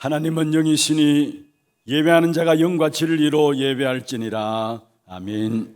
하나님은 영이시니 예배하는 자가 영과 진리로 예배할지니라. 아멘.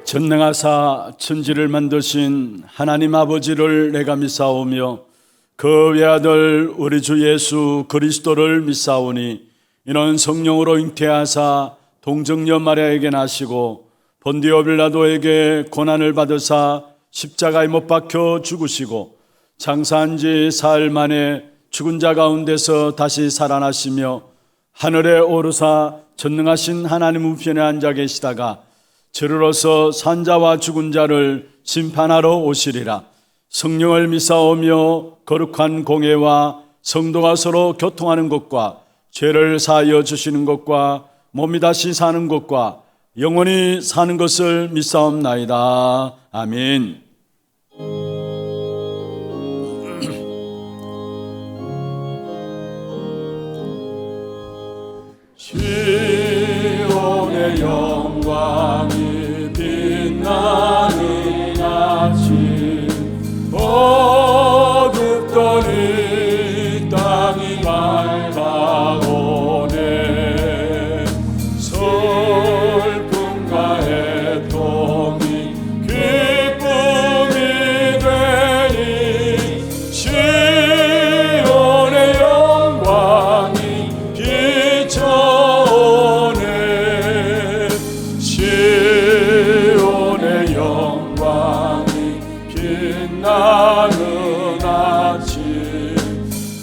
전능하사 천지를 만드신 하나님 아버지를 내가 믿사오며 그 외아들 우리 주 예수 그리스도를 믿사오니 이는 성령으로 잉태하사 동정녀 마리아에게 나시고 본디오 빌라도에게 고난을 받으사 십자가에 못 박혀 죽으시고 장사한 지 사흘 만에 죽은 자 가운데서 다시 살아나시며 하늘에 오르사 전능하신 하나님 우편에 앉아 계시다가 저르러서 산자와 죽은 자를 심판하러 오시리라. 성령을 믿사오며 거룩한 공예와 성도가 서로 교통하는 것과 죄를 사하여 주시는 것과 몸이 다시 사는 것과 영원히 사는 것을 믿사옵나이다. 아멘. 시온의 영광이 빛나는 아침 어둡던 이 땅이 밝아오네. 슬픔과 애통이 기쁨이 되니 시온의 영광이 비춰오네. 시온의 영광이 빛나는 아침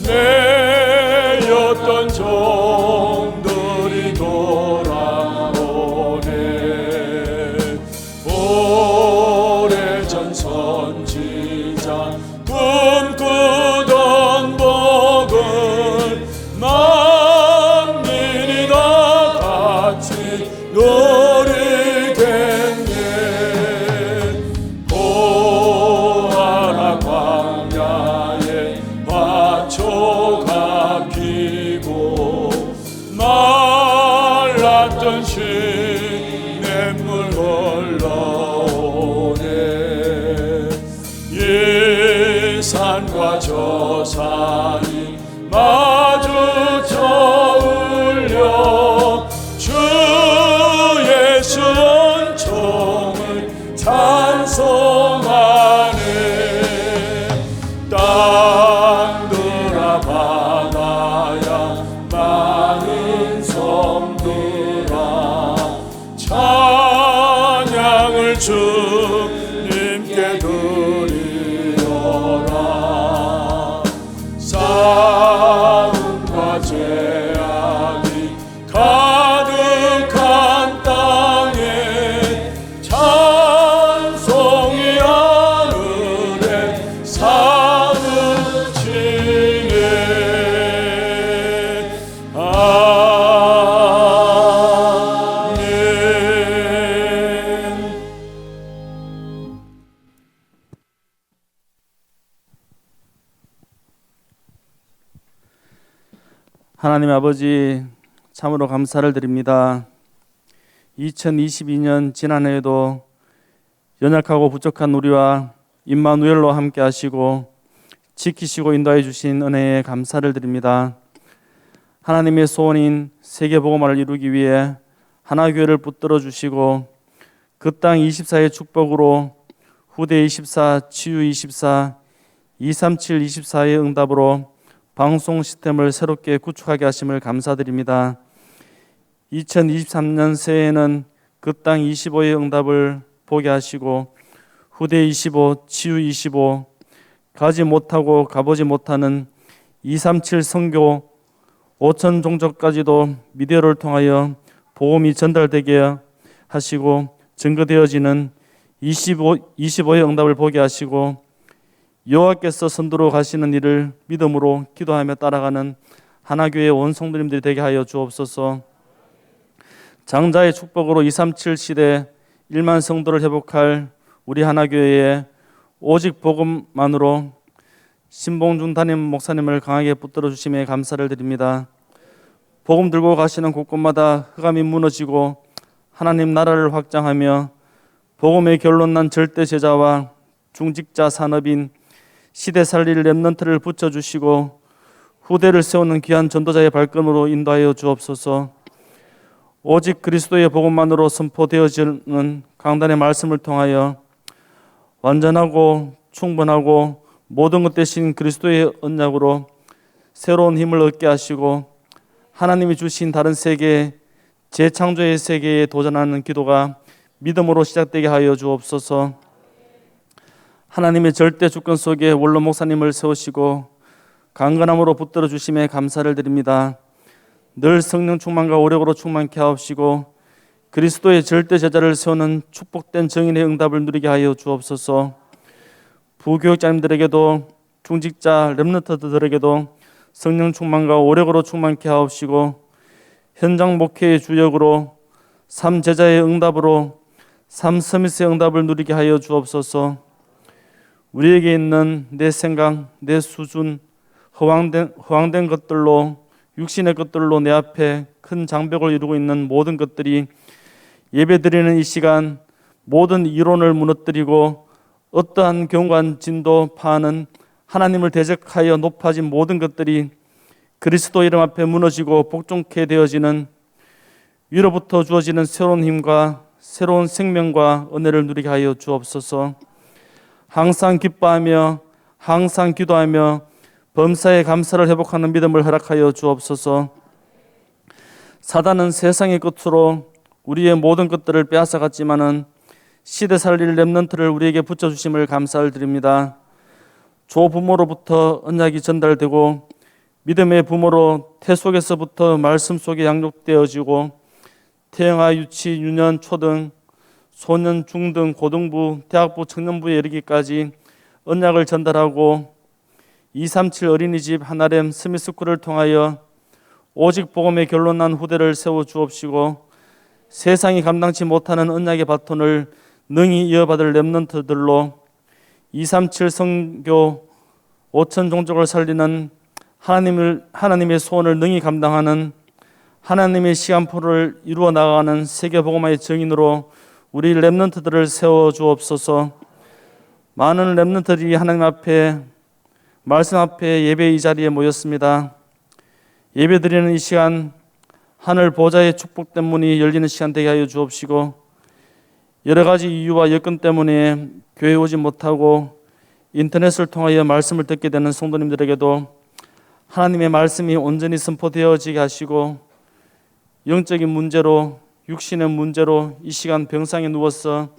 내였던 종들이 돌아오네. 오래전 선지자 꿈꾸던 복을 만민이 다 같이 누리겠네. 보아라 광야에 화초가 피고 말랐던 시냇물 흘러오네. 이 산과 저 산이 마주쳐 울려 주 예수 은총을 찬송하네. 땅들아 바다야 많은 섬들아 찬양을 주님께 드리어라. 싸움과 죄악이 가득한 땅에 찬송이 하늘에 사무치네. 아멘. 하나님 아버지, 참으로 감사를 드립니다. 2022년 지난해에도 연약하고 부족한 우리와 임마누엘로 함께 하시고 지키시고 인도해 주신 은혜에 감사를 드립니다. 하나님의 소원인 세계복음화를 이루기 위해 하나교회를 붙들어 주시고 그 땅 24의 축복으로 후대 24, 치유 24, 237, 24의 응답으로 방송 시스템을 새롭게 구축하게 하심을 감사드립니다. 2023년 새해에는 그 땅 25의 응답을 보게 하시고 후대 25, 치유 25, 가지 못하고 가보지 못하는 237 선교 5천 종족까지도 미디어를 통하여 복음이 전달되게 하시고 증거되어지는 25의 응답을 보게 하시고 여호와께서 선두로 가시는 일을 믿음으로 기도하며 따라가는 하나교회 온 성도님들이 되게 하여 주옵소서. 장자의 축복으로 237 시대 1만 성도를 회복할 우리 하나교회에 오직 복음만으로 신봉준 담임 목사님을 강하게 붙들어 주심에 감사를 드립니다. 복음 들고 가시는 곳곳마다 흑암이 무너지고 하나님 나라를 확장하며 복음의 결론난 절대 제자와 중직자 산업인 시대 살릴 렘넌트를 붙여주시고 후대를 세우는 귀한 전도자의 발걸음으로 인도하여 주옵소서. 오직 그리스도의 복음만으로 선포되어지는 강단의 말씀을 통하여 완전하고 충분하고 모든 것 대신 그리스도의 언약으로 새로운 힘을 얻게 하시고 하나님이 주신 다른 세계, 재창조의 세계에 도전하는 기도가 믿음으로 시작되게 하여 주옵소서. 하나님의 절대 주권 속에 원로 목사님을 세우시고 강건함으로 붙들어 주심에 감사를 드립니다. 늘 성령 충만과 오력으로 충만케 하옵시고 그리스도의 절대 제자를 세우는 축복된 정인의 응답을 누리게 하여 주옵소서. 부교육자님들에게도 중직자 렘넌트들에게도 성령 충만과 오력으로 충만케 하옵시고 현장 목회의 주역으로 삶 제자의 응답으로 삶 서밋의 응답을 누리게 하여 주옵소서. 우리에게 있는 내 생각, 내 수준, 허황된 것들로 육신의 것들로 내 앞에 큰 장벽을 이루고 있는 모든 것들이 예배드리는 이 시간 모든 이론을 무너뜨리고 어떠한 경관진도 파하는 하나님을 대적하여 높아진 모든 것들이 그리스도 이름 앞에 무너지고 복종케 되어지는 위로부터 주어지는 새로운 힘과 새로운 생명과 은혜를 누리게 하여 주옵소서. 항상 기뻐하며 항상 기도하며 범사에 감사를 회복하는 믿음을 허락하여 주옵소서. 사단은 세상의 끝으로 우리의 모든 것들을 빼앗아갔지만은 시대 살릴 렘넌트를 우리에게 붙여주심을 감사를 드립니다. 조부모로부터 언약이 전달되고 믿음의 부모로 태 속에서부터 말씀 속에 양육되어지고 태영아, 유치, 유년, 초등, 소년, 중등, 고등부, 대학부, 청년부에 이르기까지 언약을 전달하고 237 어린이집 하나렘 스미스쿨을 통하여 오직 복음의 결론난 후대를 세워 주옵시고 세상이 감당치 못하는 언약의 바톤을 능히 이어받을 렘넌트들로 237 선교 5천 종족을 살리는 하나님의 소원을 능히 감당하는 하나님의 시간표를 이루어 나가는 세계복음화의 증인으로 우리 렘넌트들을 세워 주옵소서. 많은 렘넌트들이 하나님 앞에 말씀 앞에 예배 이 자리에 모였습니다. 예배 드리는 이 시간 하늘 보좌의 축복된 문이 열리는 시간 되게 하여 주옵시고 여러 가지 이유와 여건 때문에 교회 오지 못하고 인터넷을 통하여 말씀을 듣게 되는 성도님들에게도 하나님의 말씀이 온전히 선포되어지게 하시고 영적인 문제로 육신의 문제로 이 시간 병상에 누워서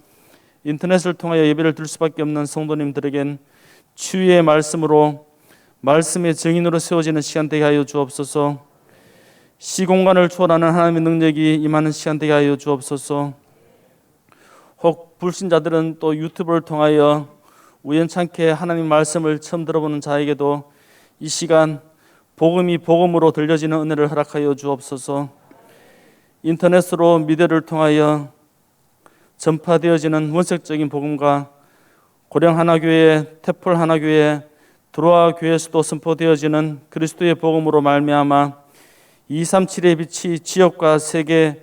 인터넷을 통하여 예배를 드릴 수밖에 없는 성도님들에겐 치유의 말씀으로 말씀의 증인으로 세워지는 시간 되게 하여 주옵소서. 시공간을 초월하는 하나님의 능력이 임하는 시간 되게 하여 주옵소서. 혹 불신자들은 또 유튜브를 통하여 우연찮게 하나님 말씀을 처음 들어보는 자에게도 이 시간 복음이 복음으로 들려지는 은혜를 허락하여 주옵소서. 인터넷으로 미디어를 통하여 전파되어지는 원색적인 복음과 고령 하나교회, 태풀 하나교회, 드로아 교회에서도 선포되어지는 그리스도의 복음으로 말미암아 237의 빛이 지역과 세계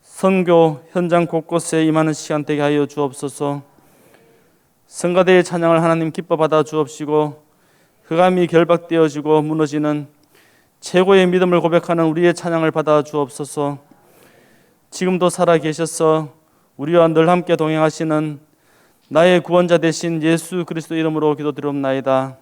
선교 현장 곳곳에 임하는 시간 되게 하여 주옵소서. 성가대의 찬양을 하나님 기뻐 받아 주옵시고 흑암이 결박되어지고 무너지는 최고의 믿음을 고백하는 우리의 찬양을 받아 주옵소서. 지금도 살아 계셔서 우리와 늘 함께 동행하시는 나의 구원자 되신 예수 그리스도 이름으로 기도드리옵나이다.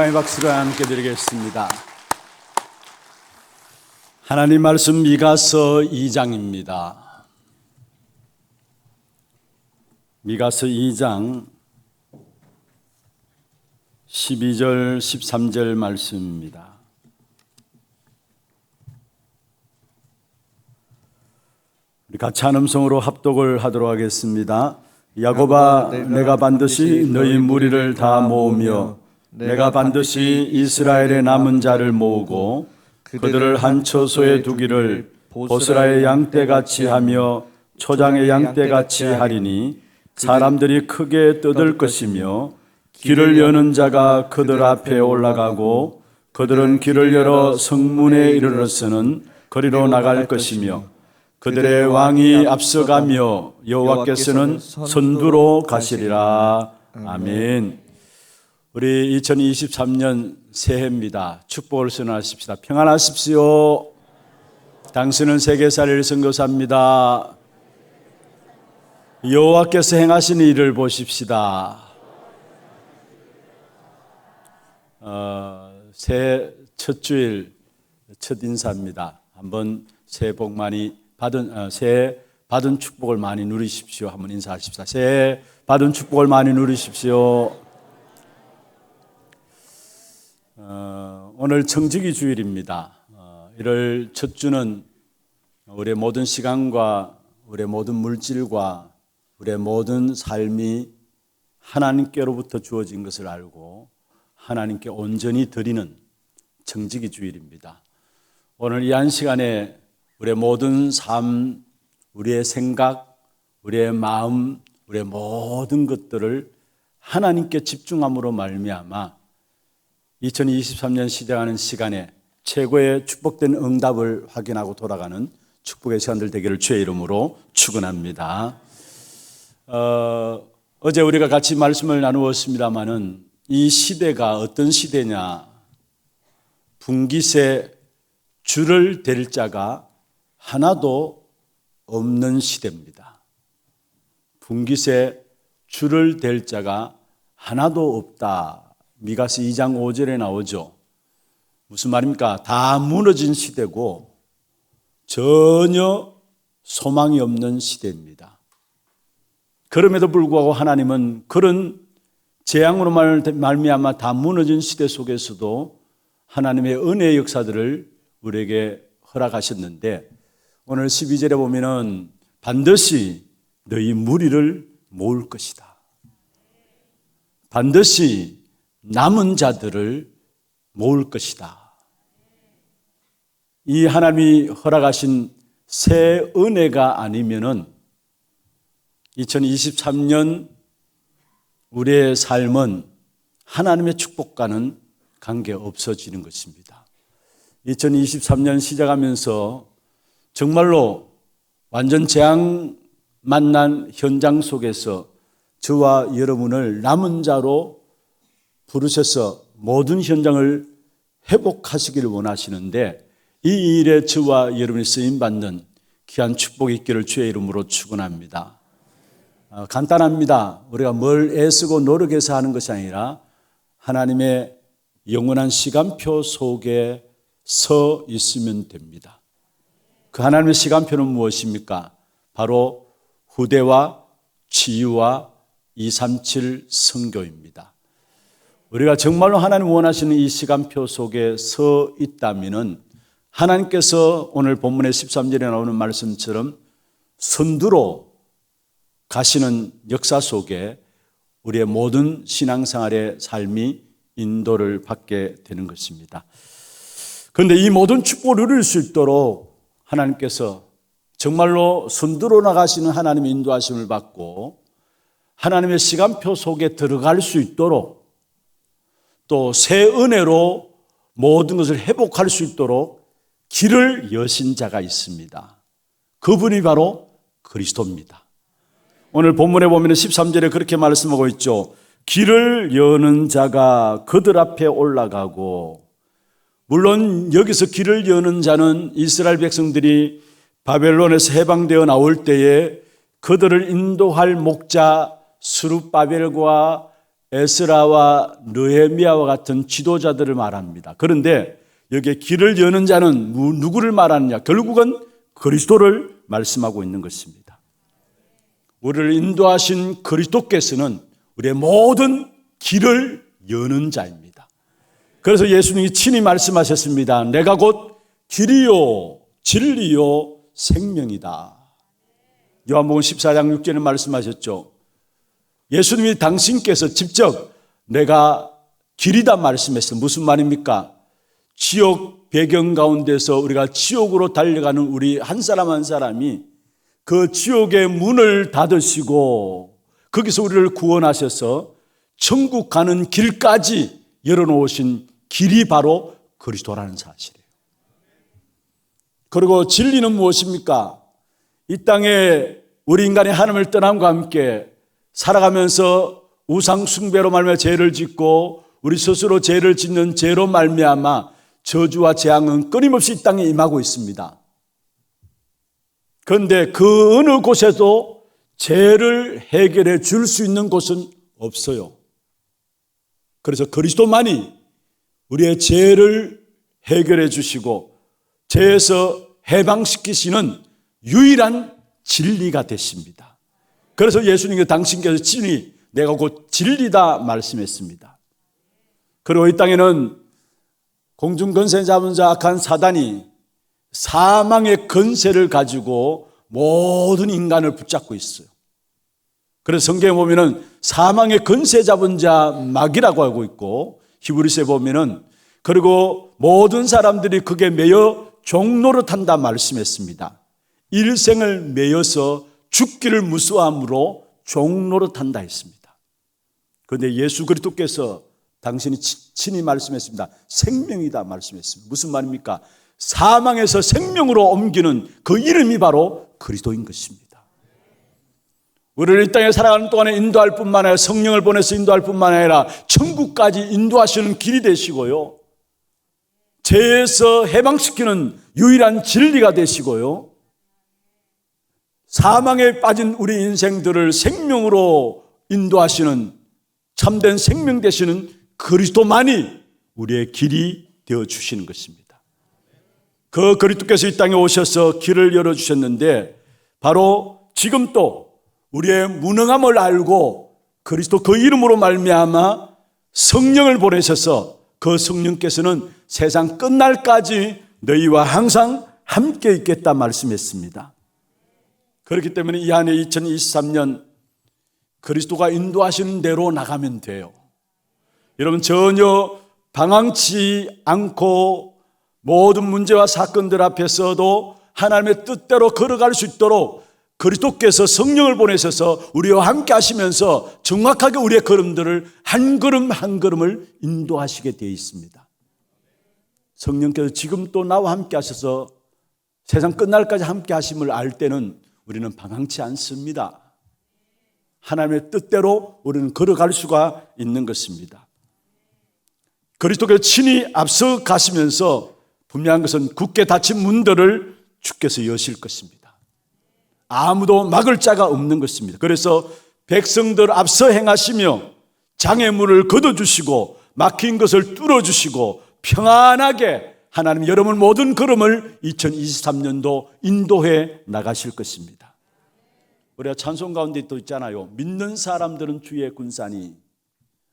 영광의 박수를 함께 드리겠습니다. 하나님 말씀 미가서 2장입니다. 미가서 2장 12절 13절 말씀입니다. 우리 같이 한 음성으로 합독을 하도록 하겠습니다. 야곱아, 내가 반드시 너희 무리를 다 모으며 내가 반드시 이스라엘의 남은 자를 모으고 그들을 한 처소에 두기를 보스라의 양떼같이 하며 초장의 양떼같이 하리니 사람들이 크게 떠들 것이며 길을 여는 자가 그들 앞에 올라가고 그들은 길을 열어 성문에 이르러서는 거리로 나갈 것이며 그들의 왕이 앞서가며 여호와께서는 선두로 가시리라. 아멘. 우리 2023년 새해입니다. 축복을 선언하십시다. 평안하십시오. 당신은 세계살이를 선교사입니다. 여호와께서 행하신 일을 보십시다. 새해 첫 주일 첫 인사입니다. 한번 새해 복 많이 새해 받은 축복을 많이 누리십시오. 한번 인사하십시다. 새해 받은 축복을 많이 누리십시오. 오늘 청지기 주일입니다. 1월 첫 주는 우리의 모든 시간과 우리의 모든 물질과 우리의 모든 삶이 하나님께로부터 주어진 것을 알고 하나님께 온전히 드리는 청지기 주일입니다. 오늘 이 한 시간에 우리의 모든 삶, 우리의 생각, 우리의 마음, 우리의 모든 것들을 하나님께 집중함으로 말미암아 2023년 시작하는 시간에 최고의 축복된 응답을 확인하고 돌아가는 축복의 시간들 되기를 주의 이름으로 축원합니다. 어제 우리가 같이 말씀을 나누었습니다마는 이 시대가 어떤 시대냐? 분깃에 줄을 댈 자가 하나도 없는 시대입니다. 분깃에 줄을 댈 자가 하나도 없다. 미가서 2장 5절에 나오죠. 무슨 말입니까? 다 무너진 시대고 전혀 소망이 없는 시대입니다. 그럼에도 불구하고 하나님은 그런 재앙으로 말미암아 다 무너진 시대 속에서도 하나님의 은혜의 역사들을 우리에게 허락하셨는데 오늘 12절에 보면은 반드시 너희 무리를 모을 것이다. 반드시 남은 자들을 모을 것이다. 이 하나님이 허락하신 새 은혜가 아니면은 2023년 우리의 삶은 하나님의 축복과는 관계 없어지는 것입니다. 2023년 시작하면서 정말로 완전 재앙 만난 현장 속에서 저와 여러분을 남은 자로 부르셔서 모든 현장을 회복하시기를 원하시는데 이 일에 저와 여러분이 쓰임받는 귀한 축복이 있기를 주의 이름으로 축원합니다. 간단합니다. 우리가 뭘 애쓰고 노력해서 하는 것이 아니라 하나님의 영원한 시간표 속에 서 있으면 됩니다. 그 하나님의 시간표는 무엇입니까? 바로 후대와 치유와 237 선교입니다. 우리가 정말로 하나님 원하시는 이 시간표 속에 서 있다면은 하나님께서 오늘 본문의 13절에 나오는 말씀처럼 선두로 가시는 역사 속에 우리의 모든 신앙생활의 삶이 인도를 받게 되는 것입니다. 그런데 이 모든 축복을 누릴 수 있도록 하나님께서 정말로 선두로 나가시는 하나님의 인도하심을 받고 하나님의 시간표 속에 들어갈 수 있도록 또 새 은혜로 모든 것을 회복할 수 있도록 길을 여신 자가 있습니다. 그분이 바로 그리스도입니다. 오늘 본문에 보면 13절에 그렇게 말씀하고 있죠. 길을 여는 자가 그들 앞에 올라가고, 물론 여기서 길을 여는 자는 이스라엘 백성들이 바벨론에서 해방되어 나올 때에 그들을 인도할 목자 스룹바벨과 에스라와 느헤미야와 같은 지도자들을 말합니다. 그런데 여기에 길을 여는 자는 누구를 말하느냐? 결국은 그리스도를 말씀하고 있는 것입니다. 우리를 인도하신 그리스도께서는 우리의 모든 길을 여는 자입니다. 그래서 예수님이 친히 말씀하셨습니다. 내가 곧 길이요 진리요 생명이다. 요한복음 14장 6절에 말씀하셨죠. 예수님이 당신께서 직접 내가 길이다 말씀했어요. 무슨 말입니까? 지옥 배경 가운데서 우리가 지옥으로 달려가는 우리 한 사람 한 사람이 그 지옥의 문을 닫으시고 거기서 우리를 구원하셔서 천국 가는 길까지 열어놓으신 길이 바로 그리스도라는 사실이에요. 그리고 진리는 무엇입니까? 이 땅에 우리 인간이 하나님을 떠남과 함께 살아가면서 우상 숭배로 말미암아 죄를 짓고 우리 스스로 죄를 짓는 죄로 말미암아 저주와 재앙은 끊임없이 이 땅에 임하고 있습니다. 그런데 그 어느 곳에도 죄를 해결해 줄 수 있는 곳은 없어요. 그래서 그리스도만이 우리의 죄를 해결해 주시고 죄에서 해방시키시는 유일한 진리가 되십니다. 그래서 예수님께서 당신께서 친히 내가 곧 진리다 말씀했습니다. 그리고 이 땅에는 공중권세 잡은 자 악한 사단이 사망의 권세를 가지고 모든 인간을 붙잡고 있어요. 그래서 성경에 보면은 사망의 권세 잡은 자 마귀라고 하고 있고 히브리서에 보면은 그리고 모든 사람들이 그게 매여 종노릇한다 말씀했습니다. 일생을 매여서 죽기를 무수함으로 종노릇한다 했습니다. 그런데 예수 그리스도께서 당신이 친히 말씀했습니다. 생명이다 말씀했습니다. 무슨 말입니까? 사망에서 생명으로 옮기는 그 이름이 바로 그리스도인 것입니다. 우리를 이 땅에 살아가는 동안에 인도할 뿐만 아니라 성령을 보내서 인도할 뿐만 아니라 천국까지 인도하시는 길이 되시고요. 죄에서 해방시키는 유일한 진리가 되시고요. 사망에 빠진 우리 인생들을 생명으로 인도하시는 참된 생명 되시는 그리스도만이 우리의 길이 되어주시는 것입니다. 그 그리스도께서 이 땅에 오셔서 길을 열어주셨는데 바로 지금 또 우리의 무능함을 알고 그리스도 그 이름으로 말미암아 성령을 보내셔서 그 성령께서는 세상 끝날까지 너희와 항상 함께 있겠다 말씀했습니다. 그렇기 때문에 이 안에 2023년 그리스도가 인도하시는 대로 나가면 돼요. 여러분 전혀 방황치 않고 모든 문제와 사건들 앞에서도 하나님의 뜻대로 걸어갈 수 있도록 그리스도께서 성령을 보내셔서 우리와 함께 하시면서 정확하게 우리의 걸음들을 한 걸음 한 걸음을 인도하시게 되어 있습니다. 성령께서 지금 또 나와 함께 하셔서 세상 끝날까지 함께 하심을 알 때는 우리는 방황치 않습니다. 하나님의 뜻대로 우리는 걸어갈 수가 있는 것입니다. 그리스도께서 친히 앞서 가시면서 분명한 것은 굳게 닫힌 문들을 주께서 여실 것입니다. 아무도 막을 자가 없는 것입니다. 그래서 백성들 앞서 행하시며 장애물을 걷어주시고 막힌 것을 뚫어주시고 평안하게 하나님 여러분 모든 걸음을 2023년도 인도해 나가실 것입니다. 우리가 찬송 가운데 또 있잖아요. 믿는 사람들은 주의 군사니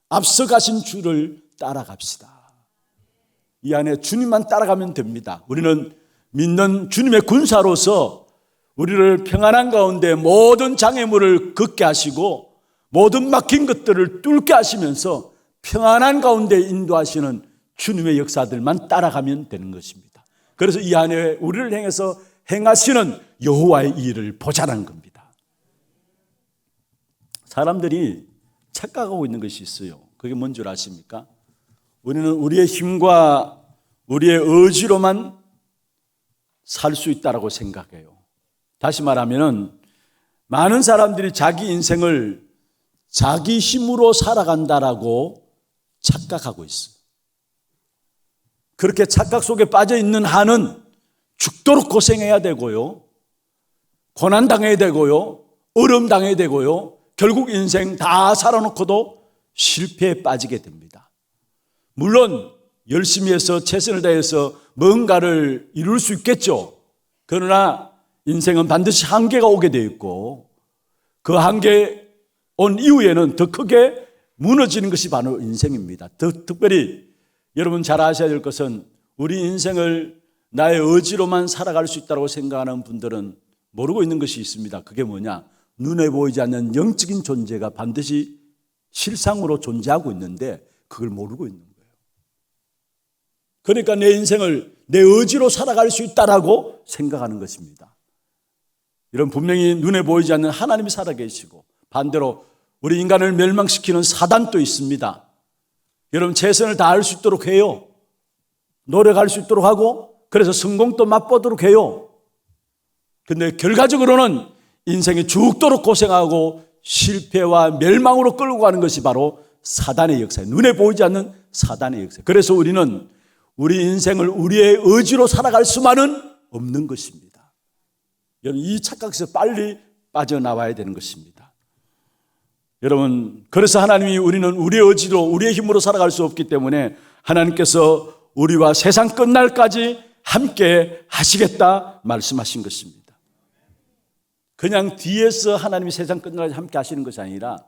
앞서 가신 주를 따라갑시다. 이 안에 주님만 따라가면 됩니다. 우리는 믿는 주님의 군사로서 우리를 평안한 가운데 모든 장애물을 걷게 하시고 모든 막힌 것들을 뚫게 하시면서 평안한 가운데 인도하시는 주님의 역사들만 따라가면 되는 것입니다. 그래서 이 안에 우리를 향해서 행하시는 여호와의 일을 보자는 겁니다. 사람들이 착각하고 있는 것이 있어요. 그게 뭔 줄 아십니까? 우리는 우리의 힘과 우리의 의지로만 살 수 있다고 생각해요. 다시 말하면 많은 사람들이 자기 인생을 자기 힘으로 살아간다라고 착각하고 있어요. 그렇게 착각 속에 빠져 있는 한은 죽도록 고생해야 되고요. 고난당해야 되고요. 어려움 당해야 되고요. 결국 인생 다 살아놓고도 실패에 빠지게 됩니다. 물론 열심히 해서 최선을 다해서 뭔가를 이룰 수 있겠죠. 그러나 인생은 반드시 한계가 오게 되어 있고 그 한계 온 이후에는 더 크게 무너지는 것이 바로 인생입니다. 더 특별히 여러분 잘 아셔야 될 것은 우리 인생을 나의 의지로만 살아갈 수 있다고 생각하는 분들은 모르고 있는 것이 있습니다. 그게 뭐냐? 눈에 보이지 않는 영적인 존재가 반드시 실상으로 존재하고 있는데 그걸 모르고 있는 거예요. 그러니까 내 인생을 내 의지로 살아갈 수 있다라고 생각하는 것입니다. 이런 분명히 눈에 보이지 않는 하나님이 살아계시고 반대로 우리 인간을 멸망시키는 사단도 있습니다. 여러분 최선을 다할 수 있도록 해요. 노력할 수 있도록 하고 그래서 성공도 맛보도록 해요. 근데 결과적으로는 인생이 죽도록 고생하고 실패와 멸망으로 끌고 가는 것이 바로 사단의 역사예요. 눈에 보이지 않는 사단의 역사. 그래서 우리는 우리 인생을 우리의 의지로 살아갈 수만은 없는 것입니다. 여러분 이 착각에서 빨리 빠져나와야 되는 것입니다. 여러분 그래서 하나님이 우리는 우리의 의지로 우리의 힘으로 살아갈 수 없기 때문에 하나님께서 우리와 세상 끝날까지 함께 하시겠다 말씀하신 것입니다. 그냥 뒤에서 하나님이 세상 끝날까지 함께 하시는 것이 아니라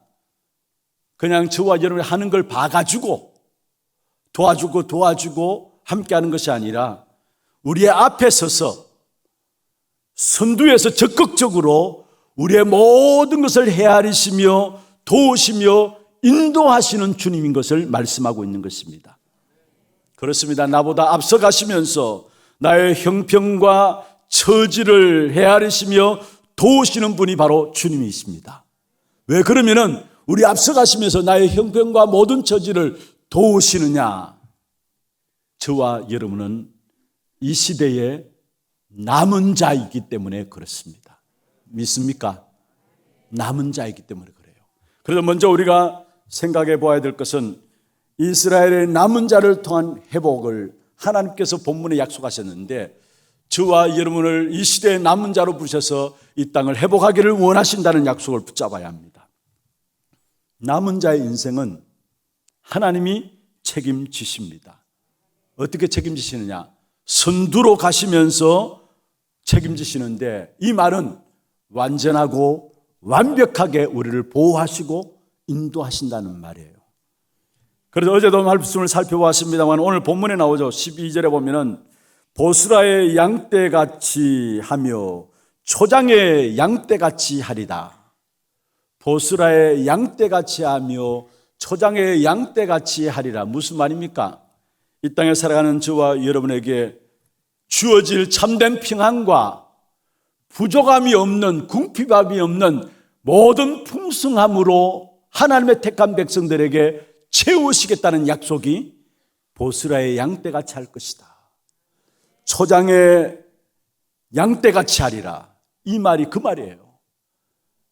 그냥 저와 여러분이 하는 걸 봐가지고 도와주고 함께 하는 것이 아니라 우리의 앞에 서서 선두에서 적극적으로 우리의 모든 것을 헤아리시며 도우시며 인도하시는 주님인 것을 말씀하고 있는 것입니다. 그렇습니다. 나보다 앞서가시면서 나의 형편과 처지를 헤아리시며 도우시는 분이 바로 주님이십니다. 왜 그러면은 우리 앞서가시면서 나의 형편과 모든 처지를 도우시느냐? 저와 여러분은 이 시대에 남은 자이기 때문에 그렇습니다. 믿습니까? 남은 자이기 때문에 그래요. 그래서 먼저 우리가 생각해 보아야 될 것은 이스라엘의 남은 자를 통한 회복을 하나님께서 본문에 약속하셨는데 저와 여러분을 이 시대의 남은 자로 부르셔서 이 땅을 회복하기를 원하신다는 약속을 붙잡아야 합니다. 남은 자의 인생은 하나님이 책임지십니다. 어떻게 책임지시느냐? 선두로 가시면서 책임지시는데 이 말은 완전하고 완벽하게 우리를 보호하시고 인도하신다는 말이에요. 그래서 어제도 말씀을 살펴보았습니다만 오늘 본문에 나오죠. 12절에 보면은 보스라의 양떼같이 하며 초장의 양떼같이 하리다. 보스라의 양떼같이 하며 초장의 양떼같이 하리라. 무슨 말입니까? 이 땅에 살아가는 저와 여러분에게 주어질 참된 평안과 부족함이 없는 궁핍함이 없는 모든 풍성함으로 하나님의 택한 백성들에게 채우시겠다는 약속이 보스라의 양떼같이 할 것이다. 초장의 양떼같이 하리라. 이 말이 그 말이에요.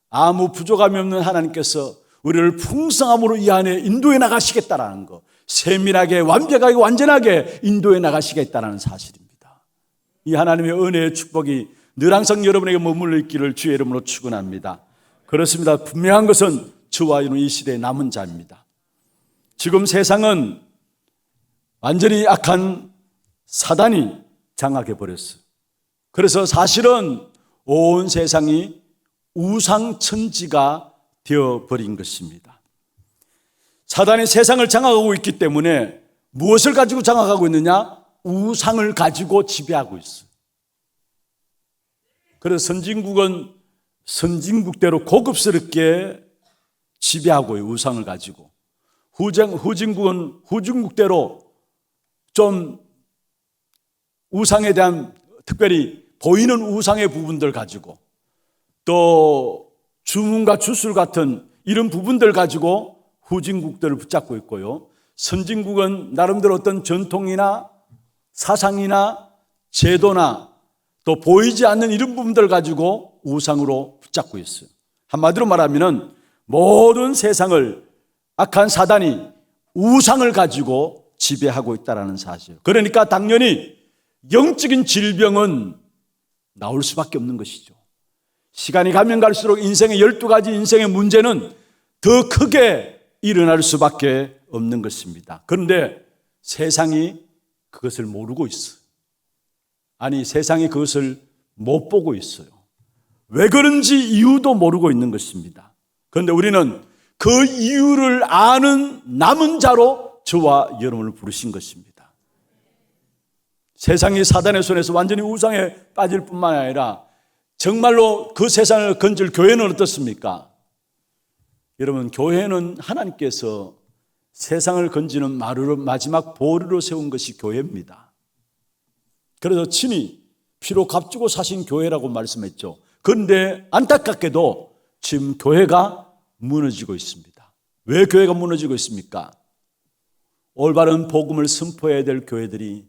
아무 부족함이 없는 하나님께서 우리를 풍성함으로 이 안에 인도해 나가시겠다라는 것, 세밀하게 완벽하게 완전하게 인도해 나가시겠다는 사실입니다. 이 하나님의 은혜의 축복이 늘 항상 여러분에게 머물러 있기를 주의 이름으로 축원합니다. 그렇습니다. 분명한 것은 저와 여러분 이 시대의 남은 자입니다. 지금 세상은 완전히 악한 사단이 장악해 버렸어요. 그래서 사실은 온 세상이 우상천지가 되어버린 것입니다. 사단이 세상을 장악하고 있기 때문에 무엇을 가지고 장악하고 있느냐? 우상을 가지고 지배하고 있어요. 그래서 선진국은 선진국대로 고급스럽게 지배하고 있어요. 우상을 가지고. 후진국은 후진국대로 좀 우상에 대한 특별히 보이는 우상의 부분들 가지고 또 주문과 주술 같은 이런 부분들 가지고 후진국들을 붙잡고 있고요. 선진국은 나름대로 어떤 전통이나 사상이나 제도나 또 보이지 않는 이런 부분들 가지고 우상으로 붙잡고 있어요. 한마디로 말하면 모든 세상을 악한 사단이 우상을 가지고 지배하고 있다는 사실. 그러니까 당연히 영적인 질병은 나올 수밖에 없는 것이죠. 시간이 가면 갈수록 인생의 12가지 인생의 문제는 더 크게 일어날 수밖에 없는 것입니다. 그런데 세상이 그것을 모르고 있어요. 아니, 세상이 그것을 못 보고 있어요. 왜 그런지 이유도 모르고 있는 것입니다. 그런데 우리는 그 이유를 아는 남은 자로 저와 여러분을 부르신 것입니다. 세상이 사단의 손에서 완전히 우상에 빠질 뿐만 아니라 정말로 그 세상을 건질 교회는 어떻습니까? 여러분, 교회는 하나님께서 세상을 건지는 마지막 보루로 세운 것이 교회입니다. 그래서 친히 피로 값주고 사신 교회라고 말씀했죠. 그런데 안타깝게도 지금 교회가 무너지고 있습니다. 왜 교회가 무너지고 있습니까? 올바른 복음을 선포해야 될 교회들이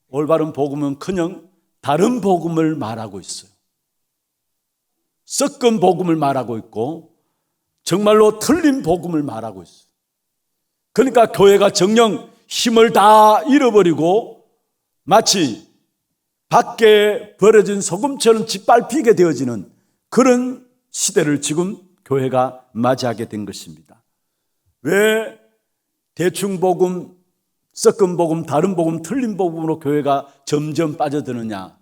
올바른 복음은커녕 다른 복음을 말하고 있어요. 섞은 복음을 말하고 있고 정말로 틀린 복음을 말하고 있어요. 그러니까 교회가 정녕 힘을 다 잃어버리고 마치 밖에 버려진 소금처럼 짓밟히게 되어지는 그런 시대를 지금 교회가 맞이하게 된 것입니다. 왜 대충 복음, 섞은 복음, 다른 복음, 틀린 복음으로 교회가 점점 빠져드느냐?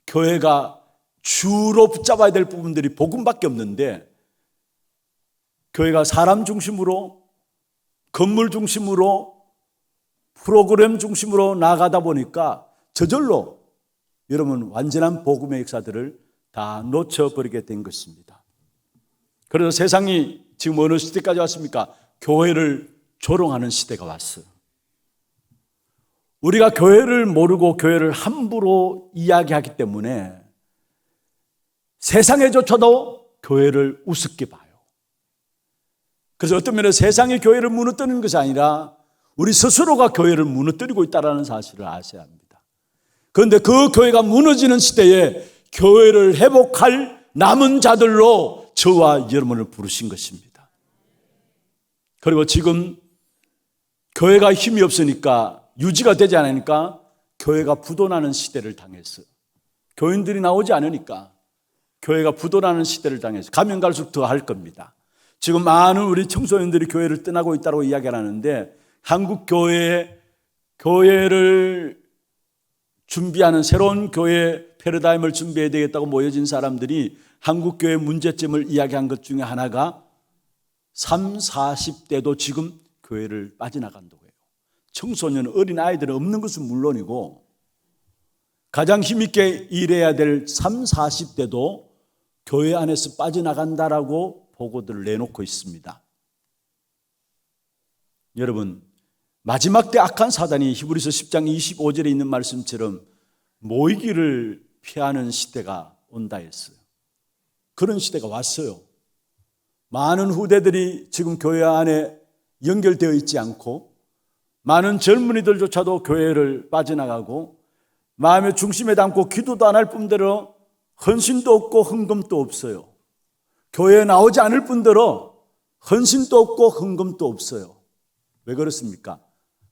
교회가 주로 붙잡아야 될 부분들이 복음밖에 없는데 교회가 사람 중심으로, 건물 중심으로, 프로그램 중심으로 나가다 보니까 저절로 여러분 완전한 복음의 역사들을 다 놓쳐버리게 된 것입니다. 그래서 세상이 지금 어느 시대까지 왔습니까? 교회를 조롱하는 시대가 왔어요. 우리가 교회를 모르고 교회를 함부로 이야기하기 때문에 세상에조차도 교회를 우습게 봐요. 그래서 어떤 면에 세상이 교회를 무너뜨리는 것이 아니라 우리 스스로가 교회를 무너뜨리고 있다는 사실을 아셔야 합니다. 그런데 그 교회가 무너지는 시대에 교회를 회복할 남은 자들로 저와 여러분을 부르신 것입니다. 그리고 지금 교회가 힘이 없으니까 유지가 되지 않으니까 교회가 부도나는 시대를 당했어요. 교인들이 나오지 않으니까 교회가 부도나는 시대를 당했어요. 가면 갈수록 더 할 겁니다. 지금 많은 우리 청소년들이 교회를 떠나고 있다고 이야기를 하는데 한국 교회를 준비하는 새로운 교회 패러다임을 준비해야 되겠다고 모여진 사람들이 한국 교회 문제점을 이야기한 것 중에 하나가 30, 40대도 지금 교회를 빠져나간다고 해요. 청소년, 어린 아이들은 없는 것은 물론이고 가장 힘있게 일해야 될 30, 40대도 교회 안에서 빠져나간다라고 보고들을 내놓고 있습니다. 여러분, 마지막 때 악한 사단이 히브리서 10장 25절에 있는 말씀처럼 모이기를 피하는 시대가 온다 했어요. 그런 시대가 왔어요. 많은 후대들이 지금 교회 안에 연결되어 있지 않고 많은 젊은이들조차도 교회를 빠져나가고 마음의 중심에 담고 기도도 안 할 뿐더러 헌신도 없고 헌금도 없어요. 교회에 나오지 않을 뿐더러 헌신도 없고 헌금도 없어요. 왜 그렇습니까?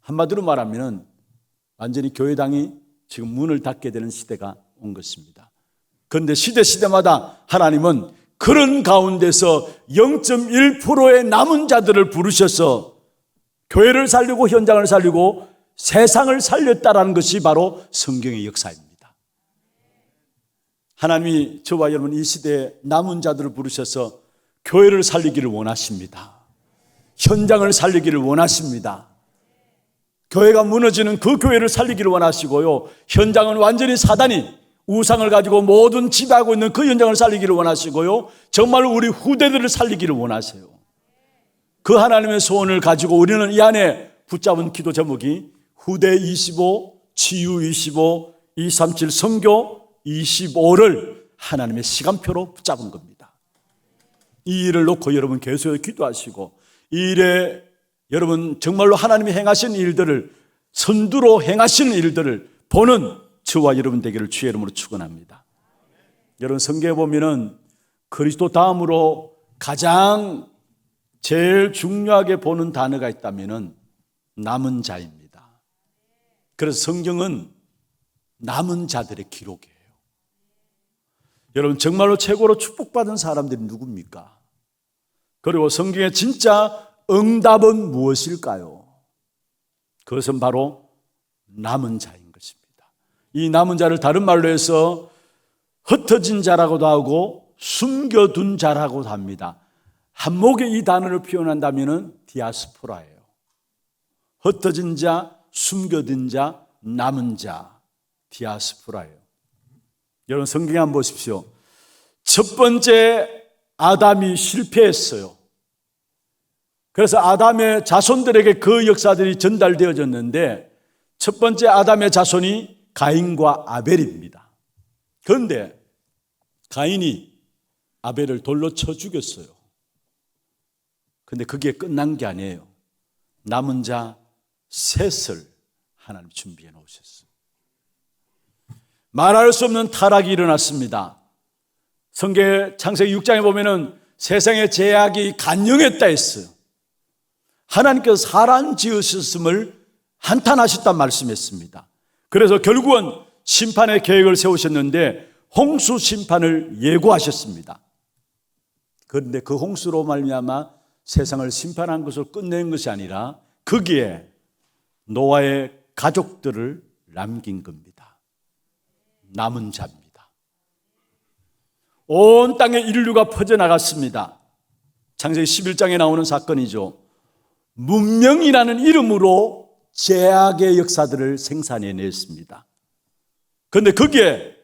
한마디로 말하면 완전히 교회당이 지금 문을 닫게 되는 시대가 온 것입니다. 그런데 시대마다 하나님은 그런 가운데서 0.1%의 남은 자들을 부르셔서 교회를 살리고 현장을 살리고 세상을 살렸다라는 것이 바로 성경의 역사입니다. 하나님이 저와 여러분 이 시대에 남은 자들을 부르셔서 교회를 살리기를 원하십니다. 현장을 살리기를 원하십니다. 교회가 무너지는 그 교회를 살리기를 원하시고요. 현장은 완전히 사단이 우상을 가지고 모든 지배하고 있는 그 현장을 살리기를 원하시고요. 정말 우리 후대들을 살리기를 원하세요. 그 하나님의 소원을 가지고 우리는 이 안에 붙잡은 기도 제목이 후대 25, 치유 25, 237 선교 25를 하나님의 시간표로 붙잡은 겁니다. 이 일을 놓고 여러분 계속 기도하시고 이 일에 여러분 정말로 하나님이 행하신 일들을 선두로 행하시는 일들을 보는 저와 여러분 되기를 주의 이름으로 축원합니다. 여러분 성경에 보면은 그리스도 다음으로 가장 제일 중요하게 보는 단어가 있다면은 남은 자입니다. 그래서 성경은 남은 자들의 기록이에요. 여러분 정말로 최고로 축복받은 사람들이 누굽니까? 그리고 성경에 진짜 응답은 무엇일까요? 그것은 바로 남은 자인 것입니다. 이 남은 자를 다른 말로 해서 흩어진 자라고도 하고 숨겨둔 자라고도 합니다. 한목에 이 단어를 표현한다면 디아스포라예요. 흩어진 자, 숨겨둔 자, 남은 자, 디아스포라예요. 여러분 성경에 한번 보십시오. 첫 번째 아담이 실패했어요. 그래서 아담의 자손들에게 그 역사들이 전달되어졌는데 첫 번째 아담의 자손이 가인과 아벨입니다. 그런데 가인이 아벨을 돌로 쳐 죽였어요. 그런데 그게 끝난 게 아니에요. 남은 자 셋을 하나님 준비해 놓으셨어요. 말할 수 없는 타락이 일어났습니다. 성경 창세기 6장에 보면은 세상의 제약이 간영했다 했어요. 하나님께서 사람 지으셨음을 한탄하셨단 말씀했습니다. 그래서 결국은 심판의 계획을 세우셨는데 홍수 심판을 예고하셨습니다. 그런데 그 홍수로 말미암아 세상을 심판한 것을 끝낸 것이 아니라 거기에 노아의 가족들을 남긴 겁니다. 남은 자입니다. 온 땅에 인류가 퍼져나갔습니다. 창세기 11장에 나오는 사건이죠. 문명이라는 이름으로 제약의 역사들을 생산해냈습니다. 그런데 거기에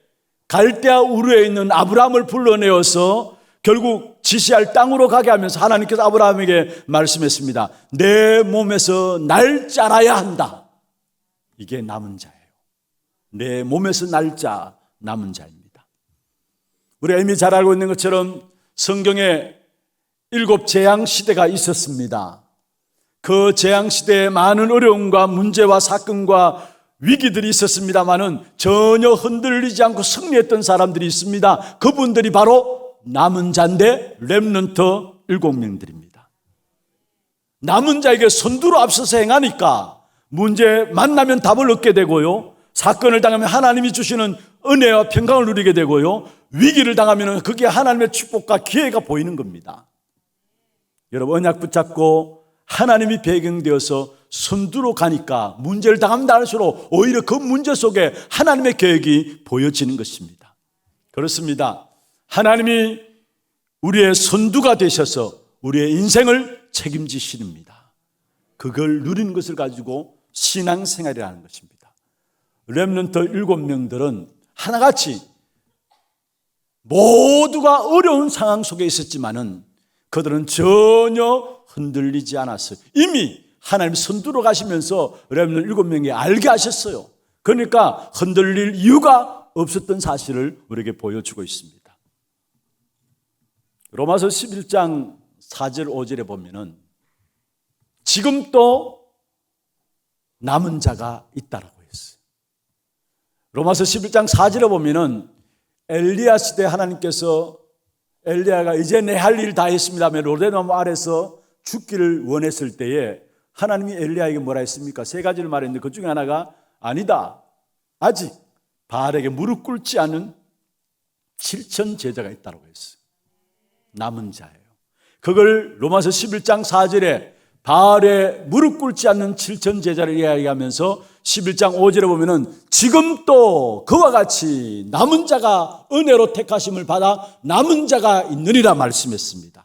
갈대아 우르에 있는 아브라함을 불러내어서 결국 지시할 땅으로 가게 하면서 하나님께서 아브라함에게 말씀했습니다. 내 몸에서 날 자라야 한다. 이게 남은 자예요. 내 몸에서 날 자, 남은 자입니다. 우리가 이미 잘 알고 있는 것처럼 성경에 7 재앙 시대가 있었습니다. 그 재앙 시대에 많은 어려움과 문제와 사건과 위기들이 있었습니다마는 전혀 흔들리지 않고 승리했던 사람들이 있습니다. 그분들이 바로 남은 자인데 렘넌트 7명들입니다. 남은 자에게 선두로 앞서서 행하니까 문제 만나면 답을 얻게 되고요, 사건을 당하면 하나님이 주시는 은혜와 평강을 누리게 되고요, 위기를 당하면 그게 하나님의 축복과 기회가 보이는 겁니다. 여러분 언약 붙잡고 하나님이 배경되어서 선두로 가니까 문제를 당하면 할수록 오히려 그 문제 속에 하나님의 계획이 보여지는 것입니다. 그렇습니다. 하나님이 우리의 선두가 되셔서 우리의 인생을 책임지십니다. 그걸 누리는 것을 가지고 신앙생활이라는 것입니다. 렘넌트 7명들은 하나같이 모두가 어려운 상황 속에 있었지만은 그들은 전혀 흔들리지 않았어요. 이미 하나님 선두로 가시면서 렘넌트 7명이 알게 하셨어요. 그러니까 흔들릴 이유가 없었던 사실을 우리에게 보여주고 있습니다. 로마서 11장 4절 5절에 보면은 지금 또 남은 자가 있다라고 했어요. 로마서 11장 4절에 보면은 엘리야 시대 하나님께서 엘리야가 이제 내 할 일 다 했습니다며 로데나무 아래서 죽기를 원했을 때에 하나님이 엘리야에게 뭐라 했습니까? 3가지를 말했는데 그 중에 하나가 아니다, 아직 바알에게 무릎 꿇지 않은 7천 제자가 있다고 했어요. 남은 자예요. 그걸 로마서 11장 4절에 바알에 무릎 꿇지 않는 7천 제자를 이야기하면서 11장 5절에 보면은 지금 또 그와 같이 남은 자가 은혜로 택하심을 받아 남은 자가 있느니라 말씀했습니다.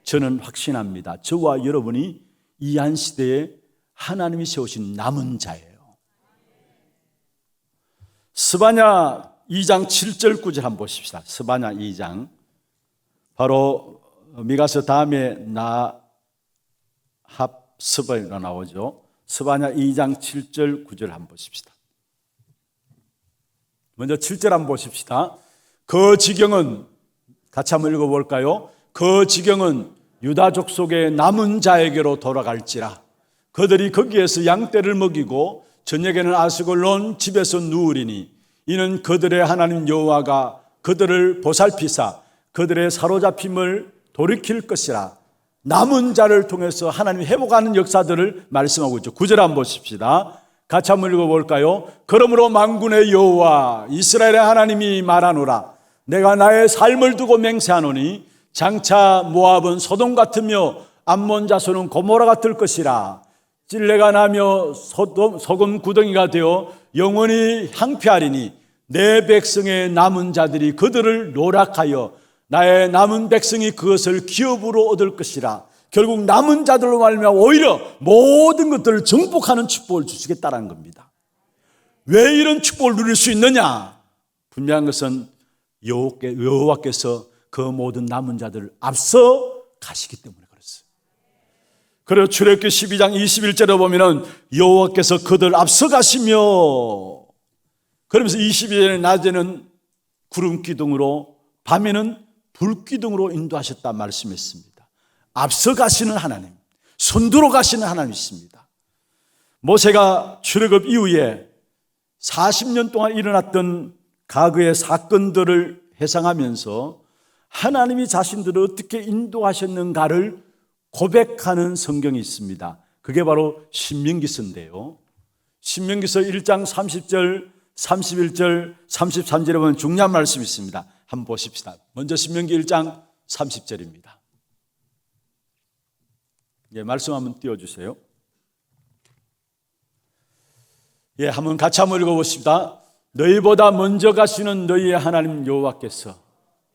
저는 확신합니다. 저와 여러분이 이 한 시대에 하나님이 세우신 남은 자예요. 스바냐 2장 7절 9절 한번 보십시다. 스바냐 2장, 바로 미가서 다음에 나합스바냐가 나오죠. 스바냐 2장 7절 9절 한번 보십시다. 먼저 7절 한번 보십시다. 그 지경은, 같이 한번 읽어볼까요? 그 지경은 유다 족속의 남은 자에게로 돌아갈지라. 그들이 거기에서 양떼를 먹이고 저녁에는 아스글론 집에서 누우리니 이는 그들의 하나님 여호와가 그들을 보살피사 그들의 사로잡힘을 돌이킬 것이라. 남은 자를 통해서 하나님이 회복하는 역사들을 말씀하고 있죠. 9절 한번 보십시다. 같이 한번 읽어볼까요? 그러므로 만군의 여호와 이스라엘의 하나님이 말하노라. 내가 나의 삶을 두고 맹세하노니 장차 모압은 소돔 같으며 암몬 자손은 고모라가 될 것이라. 찔레가 나며 소금 구덩이가 되어 영원히 항폐하리니 내 백성의 남은 자들이 그들을 노락하여 나의 남은 백성이 그것을 기업으로 얻을 것이라. 결국 남은 자들로 말미암아 오히려 모든 것들을 정복하는 축복을 주시겠다는 겁니다. 왜 이런 축복을 누릴 수 있느냐? 분명한 것은 여호와께서 그 모든 남은 자들을 앞서 가시기 때문에 그렇습니다. 그리고 출애굽기 12장 21절에 보면은 여호와께서 그들 앞서 가시며, 그러면서 22절에 낮에는 구름 기둥으로 밤에는 불 기둥으로 인도하셨다 말씀했습니다. 앞서 가시는 하나님, 선두로 가시는 하나님이십니다. 모세가 출애굽 이후에 40년 동안 일어났던 과거의 사건들을 회상하면서 하나님이 자신들을 어떻게 인도하셨는가를 고백하는 성경이 있습니다. 그게 바로 신명기서인데요. 신명기서 1장 30절, 31절, 33절에 보면 중요한 말씀이 있습니다. 한번 보십시다. 먼저 신명기 1장 30절입니다. 예, 말씀 한번 띄워주세요. 예, 한번 같이 한번 읽어보십시다. 너희보다 먼저 가시는 너희의 하나님 여호와께서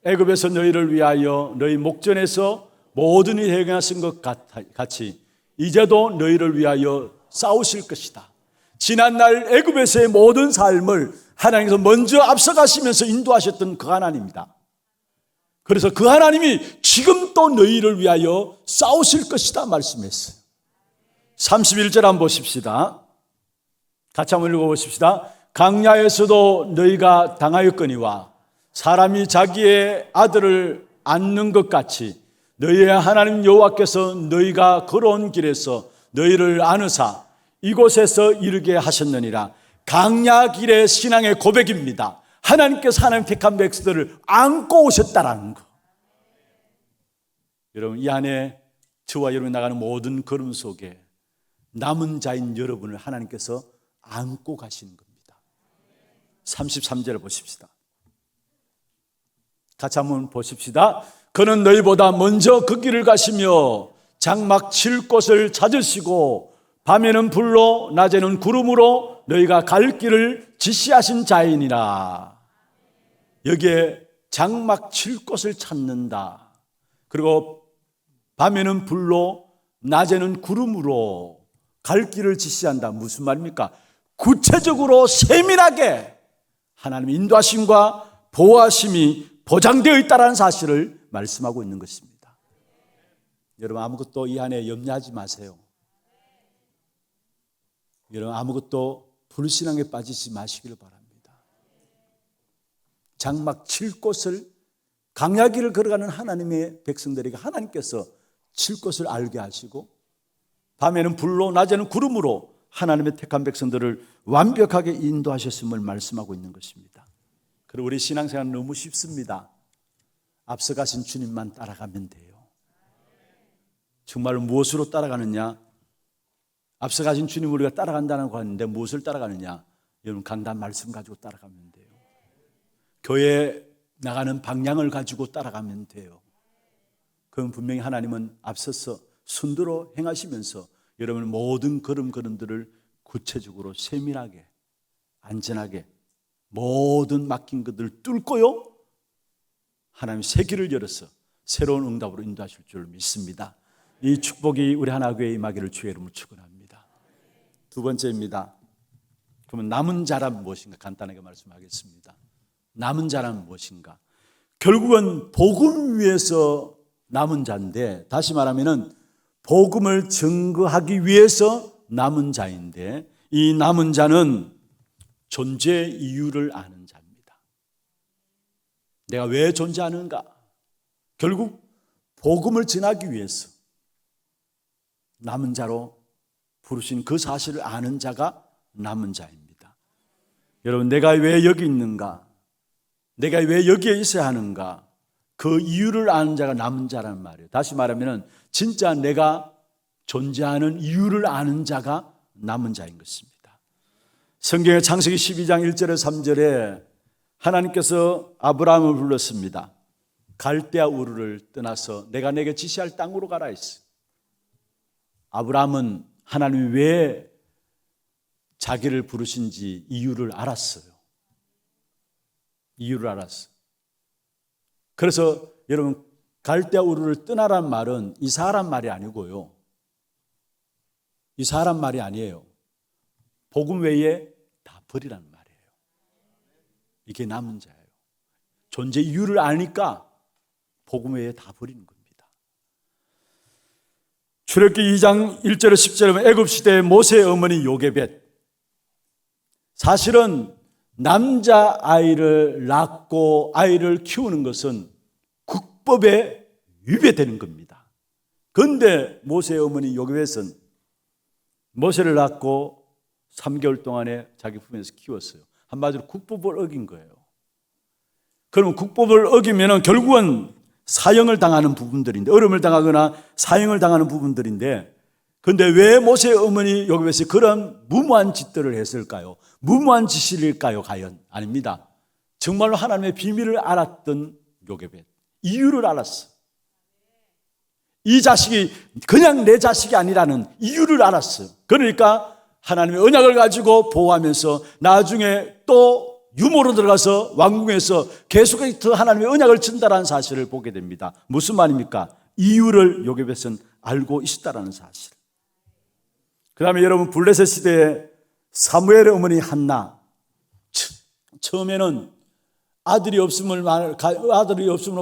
애굽에서 너희를 위하여 너희 목전에서 모든 일 행하신 것 같이 이제도 너희를 위하여 싸우실 것이다. 지난날 애굽에서의 모든 삶을 하나님께서 먼저 앞서가시면서 인도하셨던 그 하나님입니다. 그래서 그 하나님이 지금 또 너희를 위하여 싸우실 것이다 말씀했어요. 31절 한번 보십시다. 같이 한번 읽어보십시다. 강야에서도 너희가 당하였거니와 사람이 자기의 아들을 안는 것 같이 너희의 하나님 여호와께서 너희가 걸어온 길에서 너희를 안으사 이곳에서 이르게 하셨느니라. 강야 길의 신앙의 고백입니다. 하나님께서 하나님 택한 백성들을 안고 오셨다라는 거. 여러분, 이 안에 저와 여러분이 나가는 모든 걸음 속에 남은 자인 여러분을 하나님께서 안고 가시는 겁니다. 33절을 보십시다. 같이 한번 보십시다. 그는 너희보다 먼저 그 길을 가시며 장막 칠 곳을 찾으시고 밤에는 불로 낮에는 구름으로 너희가 갈 길을 지시하신 자이니라. 여기에 장막 칠 곳을 찾는다. 그리고 밤에는 불로 낮에는 구름으로 갈 길을 지시한다. 무슨 말입니까? 구체적으로 세밀하게 하나님의 인도하심과 보호하심이 보장되어 있다는 사실을 말씀하고 있는 것입니다. 여러분, 아무것도 이 안에 염려하지 마세요. 여러분, 아무것도 불신앙에 빠지지 마시기를 바랍니다. 장막 칠 곳을, 강야길을 걸어가는 하나님의 백성들에게 하나님께서 칠 곳을 알게 하시고 밤에는 불로 낮에는 구름으로 하나님의 택한 백성들을 완벽하게 인도하셨음을 말씀하고 있는 것입니다. 그리고 우리 신앙생활은 너무 쉽습니다. 앞서가신 주님만 따라가면 돼요. 정말 무엇으로 따라가느냐? 앞서가신 주님을 우리가 따라간다는 거 하는데 무엇을 따라가느냐? 여러분, 강단 말씀 가지고 따라가면 돼요. 교회에 나가는 방향을 가지고 따라가면 돼요. 그럼 분명히 하나님은 앞서서 순도로 행하시면서 여러분의 모든 걸음들을 구체적으로 세밀하게 안전하게 모든 막힌 것들을 뚫고요, 하나님 새 길을 열어서 새로운 응답으로 인도하실 줄 믿습니다. 이 축복이 우리 하나교회에 임하기를 주의 이름으로 축원합니다. 두 번째입니다. 그러면 남은 자란 무엇인가 간단하게 말씀하겠습니다. 남은 자란 무엇인가? 결국은 복음 위해서 남은 자인데, 다시 말하면은 복음을 증거하기 위해서 남은 자인데, 이 남은 자는 존재 이유를 아는 자입니다. 내가 왜 존재하는가? 결국 복음을 전하기 위해서 남은 자로 부르신 그 사실을 아는 자가 남은 자입니다. 여러분, 내가 왜 여기 있는가? 내가 왜 여기에 있어야 하는가? 그 이유를 아는 자가 남은 자라는 말이에요. 다시 말하면 진짜 내가 존재하는 이유를 아는 자가 남은 자인 것입니다. 성경의 창세기 12장 1절에 3절에 하나님께서 아브라함을 불렀습니다. 갈대아 우르를 떠나서 내가 내게 지시할 땅으로 가라 했어요. 아브라함은 하나님이 왜 자기를 부르신지 이유를 알았어요. 이유를 알았어요. 그래서 여러분, 갈대아 우르를 떠나란 말은 이 사람 말이 아니고요. 이 사람 말이 아니에요. 복음 외에 다 버리라는 말이에요. 이게 남은 자예요. 존재 이유를 아니까 복음 외에 다 버리는 겁니다. 출애굽기 2장 1절에 10절에 보면 애굽시대의 모세의 어머니 요게벳, 사실은 남자아이를 낳고 아이를 키우는 것은 국법에 위배되는 겁니다. 그런데 모세의 어머니 요게벳은 모세를 낳고 3개월 동안에 자기 품에서 키웠어요. 한마디로 국법을 어긴 거예요. 그러면 국법을 어기면 결국은 사형을 당하는 부분들인데, 어려움을 당하거나 사형을 당하는 부분들인데, 그런데 왜 모세의 어머니 요게벳이 그런 무모한 짓들을 했을까요? 무모한 짓일까요? 과연? 아닙니다. 정말로 하나님의 비밀을 알았던 요게벳, 이유를 알았어. 이 자식이 그냥 내 자식이 아니라는 이유를 알았어요. 그러니까 하나님의 언약을 가지고 보호하면서 나중에 또 유모로 들어가서 왕궁에서 계속해서 하나님의 언약을 전달하는 사실을 보게 됩니다. 무슨 말입니까? 이유를 요게벳은 알고 있었다는 사실. 그 다음에 여러분, 블레셋 시대에 사무엘의 어머니 한나, 처음에는 아들이 없음으로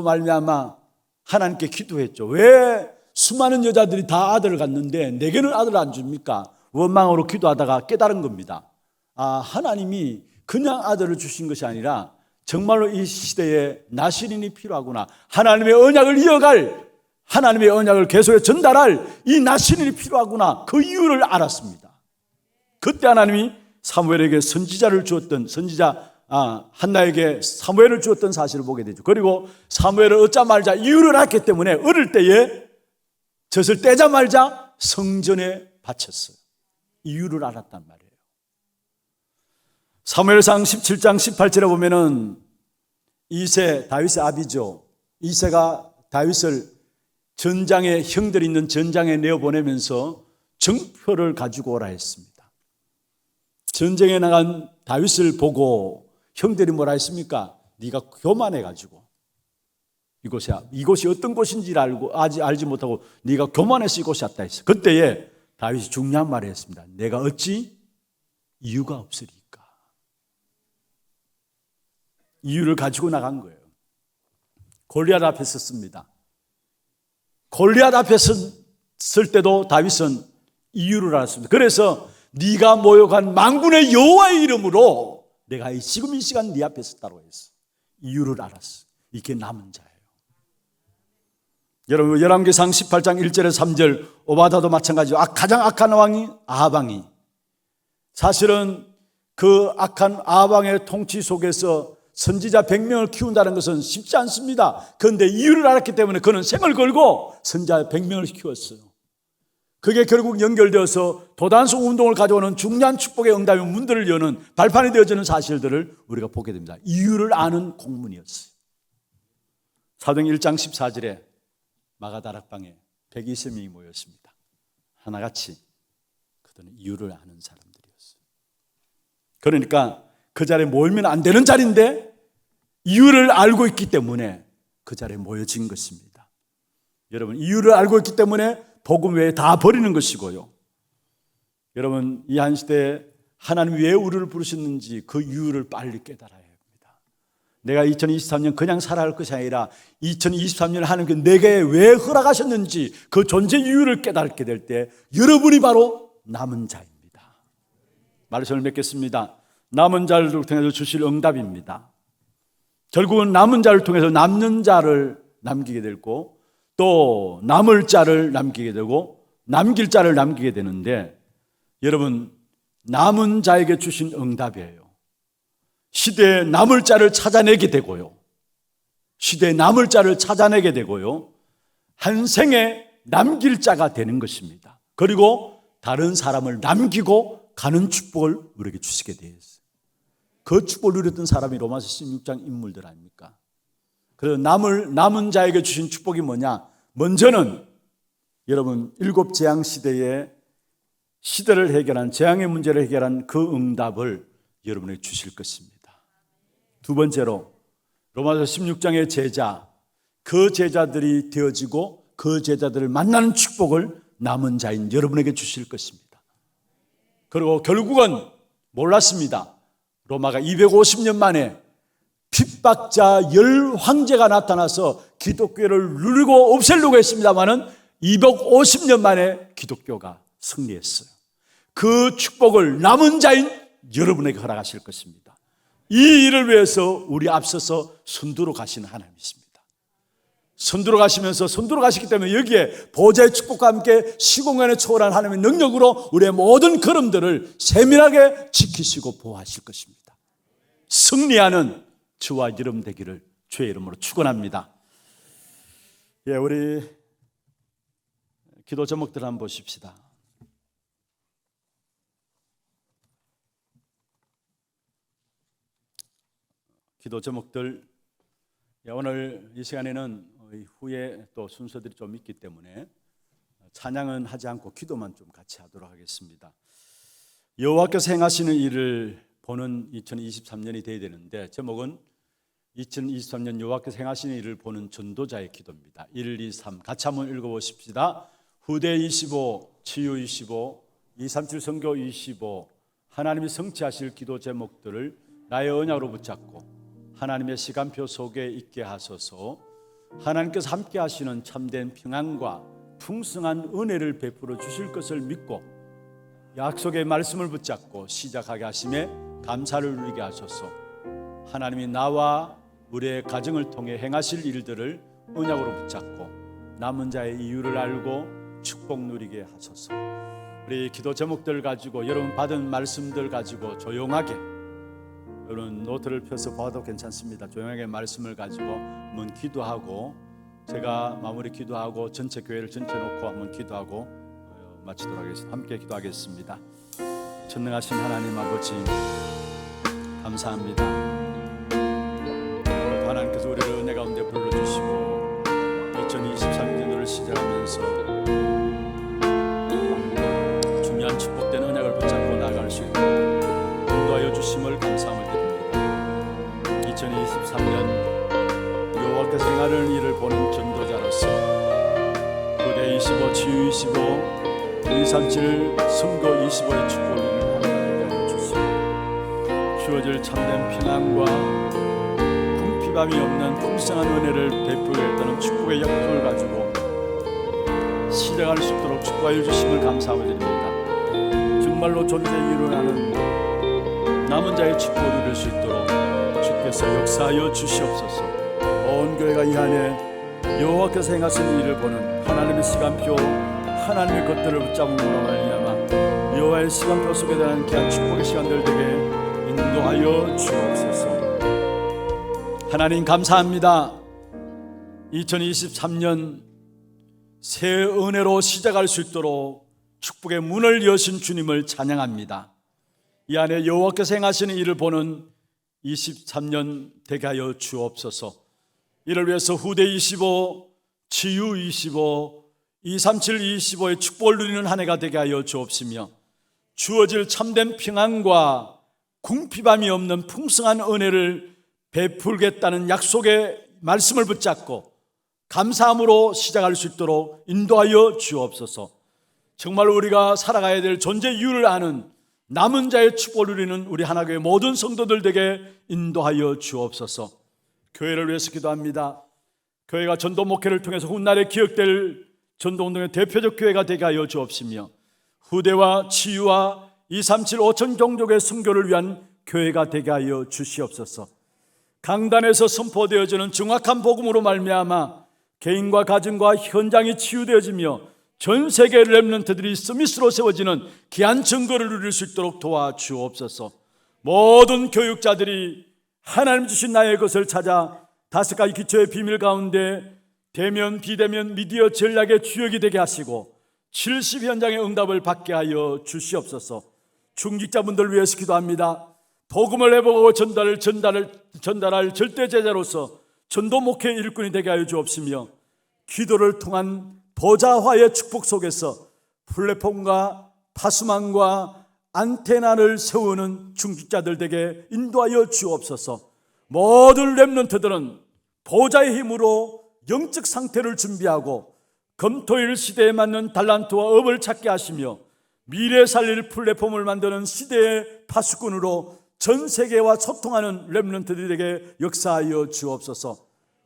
말미암아 하나님께 기도했죠. 왜 수많은 여자들이 다 아들을 갖는데 내게는 아들을 안 줍니까? 원망으로 기도하다가 깨달은 겁니다. 하나님이 그냥 아들을 주신 것이 아니라 정말로 이 시대에 나시린이 필요하구나. 하나님의 언약을 이어갈, 하나님의 언약을 계속해 전달할 이 나시린이 필요하구나. 그 이유를 알았습니다. 그때 하나님이 사무엘에게 선지자를 주었던, 한나에게 사무엘을 주었던 사실을 보게 되죠. 그리고 사무엘을 얻자 말자 이유를 알았기 때문에 어릴 때에 젖을 떼자 말자 성전에 바쳤어요. 이유를 알았단 말이에요. 사무엘상 17장 18절에 보면은 이새, 다윗의 아비죠. 이새가 다윗을 전장에, 형들이 있는 전장에 내어보내면서 정표를 가지고 오라 했습니다. 전쟁에 나간 다윗을 보고 형들이 뭐라 했습니까? 네가 교만해가지고 이곳이 어떤 곳인지 알지 못하고 네가 교만해서 이곳이 왔다 했어요. 그때에 다윗이 중요한 말을 했습니다. 내가 어찌 이유가 없으리까? 이유를 가지고 나간 거예요. 골리앗 앞에 섰습니다. 골리앗 앞에 섰을 때도 다윗은 이유를 알았습니다. 그래서 네가 모욕한 만군의 여호와의 이름으로 내가 지금 이 시간 네 앞에 섰다고 했어. 이유를 알았어. 이게 남은 자예요. 여러분, 열왕기상 18장 1절에 3절 오바다도 마찬가지로 가장 악한 왕이 아합왕이, 사실은 그 악한 아합왕의 통치 속에서 선지자 100명을 키운다는 것은 쉽지 않습니다. 그런데 이유를 알았기 때문에 그는 생을 걸고 선지자 100명을 키웠어요. 그게 결국 연결되어서 도단성 운동을 가져오는 중요한 축복의 응답의 문들을 여는 발판이 되어지는 사실들을 우리가 보게 됩니다. 이유를 아는 공문이었어요. 사도행 1장 14절에 마가다락방에 120명이 모였습니다. 하나같이 그들은 이유를 아는 사람들이었어요. 그러니까 그 자리에 모이면 안 되는 자리인데 이유를 알고 있기 때문에 그 자리에 모여진 것입니다. 여러분, 이유를 알고 있기 때문에 복음 외에 다 버리는 것이고요. 여러분, 이 한 시대에 하나님 왜 우리를 부르셨는지 그 이유를 빨리 깨달아야 합니다. 내가 2023년 그냥 살아갈 것이 아니라 2023년 하나님께 내게 왜 허락하셨는지 그 존재 이유를 깨닫게 될 때 여러분이 바로 남은 자입니다. 말씀을 맺겠습니다. 남은 자를 통해서 주실 응답입니다. 결국은 남은 자를 통해서 남는 자를 남기게 되고 또 남을 자를 남기게 되고 남길 자를 남기게 되는데, 여러분, 남은 자에게 주신 응답이에요. 시대에 남을 자를 찾아내게 되고요. 시대에 남을 자를 찾아내게 되고요. 한 생에 남길 자가 되는 것입니다. 그리고 다른 사람을 남기고 가는 축복을 우리에게 주시게 되어 있어요. 그 축복을 누렸던 사람이 로마서 16장 인물들 아닙니까? 그래서 남은 자에게 주신 축복이 뭐냐? 먼저는 여러분, 일곱 재앙 시대에 시대를 해결한, 재앙의 문제를 해결한 그 응답을 여러분에게 주실 것입니다. 두 번째로 로마서 16장의 제자, 그 제자들이 되어지고 그 제자들을 만나는 축복을 남은 자인 여러분에게 주실 것입니다. 그리고 결국은 몰랐습니다. 로마가 250년 만에 핍박자 10황제가 나타나서 기독교를 누르고 없애려고 했습니다마는 250년 만에 기독교가 승리했어요. 그 축복을 남은 자인 여러분에게 허락하실 것입니다. 이 일을 위해서 우리 앞서서 선두로 가시는 하나님이십니다. 선두로 가시면서 선두로 가시기 때문에 여기에 보좌의 축복과 함께 시공간에 초월한 하나님의 능력으로 우리의 모든 걸음들을 세밀하게 지키시고 보호하실 것입니다. 승리하는 저와 여러분 되기를 주의 이름으로 축원합니다. 우리 기도 제목들 한번 보십시다. 기도 제목들, 오늘 이 시간에는 후에 또 순서들이 좀 있기 때문에 찬양은 하지 않고 기도만 좀 같이 하도록 하겠습니다. 여호와께서 행하시는 일을 보는 2023년이 되어야 되는데, 제목은 2023년 여호와께서 행하시는 일을 보는 전도자의 기도입니다. 1, 2, 3 같이 한번 읽어보십시다. 후대 25, 치유 25, 237 선교 25, 하나님이 성취하실 기도 제목들을 나의 언약으로 붙잡고 하나님의 시간표 속에 있게 하소서. 하나님께서 함께 하시는 참된 평안과 풍성한 은혜를 베풀어 주실 것을 믿고 약속의 말씀을 붙잡고 시작하게 하심에 감사를 누리게 하소서. 하나님이 나와 우리의 가정을 통해 행하실 일들을 언약으로 붙잡고 남은 자의 이유를 알고 축복 누리게 하소서. 우리 기도 제목들 가지고, 여러분 받은 말씀들 가지고 조용하게, 여러분 노트를 펴서 봐도 괜찮습니다. 조용하게 말씀을 가지고 한번 기도하고, 제가 마무리 기도하고 전체 교회를 전체 놓고 한번 기도하고 마치도록 하겠습니다. 함께 기도하겠습니다. 전능하신 하나님 아버지, 감사합니다. 오늘 하나님께서 우리를 은혜 가운데 불러주시고 2023년도를 시작하면서 중요한 축복된 언약을 붙잡고 나아갈 수 있도록 인도하여 주심을 감사함을 드립니다. 2023년 여호와께서 행하는 일을 보는 전도자로서 후대 25, 치유 25, 237 선거 25의 축복을 하나님께 하여 주시고 주어질 참된 평안과 궁핍함이 없는 풍성한 은혜를 베풀겠다는 축복의 약속을 가지고 시작할 수 있도록 축복하여 주심을 감사하고 드립니다. 정말로 존재의 일어나는 남은 자의 축복을 누릴 수 있도록 주께서 역사하여 주시옵소서. 온 교회가 이 안에 여호와께서 행하시는 일을 보는 하나님의 시간표, 하나님의 것들을 붙잡음으로 말미암아 여호와의 시간표 속에 대한 귀한 축복의 시간들 되게 인도하여 주옵소서. 하나님 감사합니다. 2023년 새 은혜로 시작할 수 있도록 축복의 문을 여신 주님을 찬양합니다. 이 안에 여호와께서 행하시는 일을 보는 23년 되게 하여 주옵소서. 이를 위해서 후대 25, 치유 25, 237 25의 축복을 누리는 한 해가 되게 하여 주옵시며 주어질 참된 평안과 궁핍함이 없는 풍성한 은혜를 베풀겠다는 약속의 말씀을 붙잡고 감사함으로 시작할 수 있도록 인도하여 주옵소서. 정말 우리가 살아가야 될 존재 이유를 아는 남은 자의 축복을 누리는 우리 하나교회 모든 성도들 되게 인도하여 주옵소서. 교회를 위해서 기도합니다. 교회가 전도 목회를 통해서 훗날에 기억될 전도운동의 대표적 교회가 되게 하여 주옵시며 후대와 치유와 237 5천 종족의 선교를 위한 교회가 되게 하여 주시옵소서. 강단에서 선포되어지는 정확한 복음으로 말미암아 개인과 가정과 현장이 치유되어지며 전 세계 렘넌트들이 서밋으로 세워지는 귀한 증거를 누릴 수 있도록 도와주옵소서. 모든 교육자들이 하나님 주신 나의 것을 찾아 5가지 기초의 비밀 가운데 대면 비대면 미디어 전략의 주역이 되게 하시고 70 현장의 응답을 받게 하여 주시옵소서. 중직자분들 위해서 기도합니다. 복음을 회복하고 전달할 절대 제자로서 전도 목회 일꾼이 되게 하여 주옵시며 기도를 통한 보좌화의 축복 속에서 플랫폼과 파수망과 안테나를 세우는 중직자들에게 인도하여 주옵소서. 모든 렘넌트들은 보좌의 힘으로 영적 상태를 준비하고 금토일 시대에 맞는 달란트와 업을 찾게 하시며 미래 살릴 플랫폼을 만드는 시대의 파수꾼으로 전 세계와 소통하는 렘넌트들에게 역사하여 주옵소서.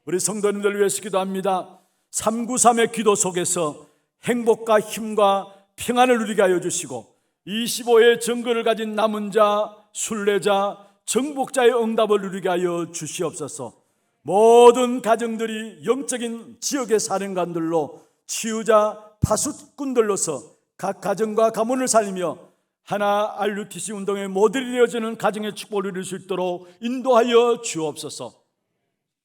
우리 성도님들 위해서 기도합니다. 393의 기도 속에서 행복과 힘과 평안을 누리게 하여 주시고 25의 정거를 가진 남은 자, 순례자, 정복자의 응답을 누리게 하여 주시옵소서. 모든 가정들이 영적인 지역의 사령관들로 치유자, 파수꾼들로서 각 가정과 가문을 살리며 하나 RUTC 운동의 모델이 되어지는 가정의 축복을 누릴 수 있도록 인도하여 주옵소서.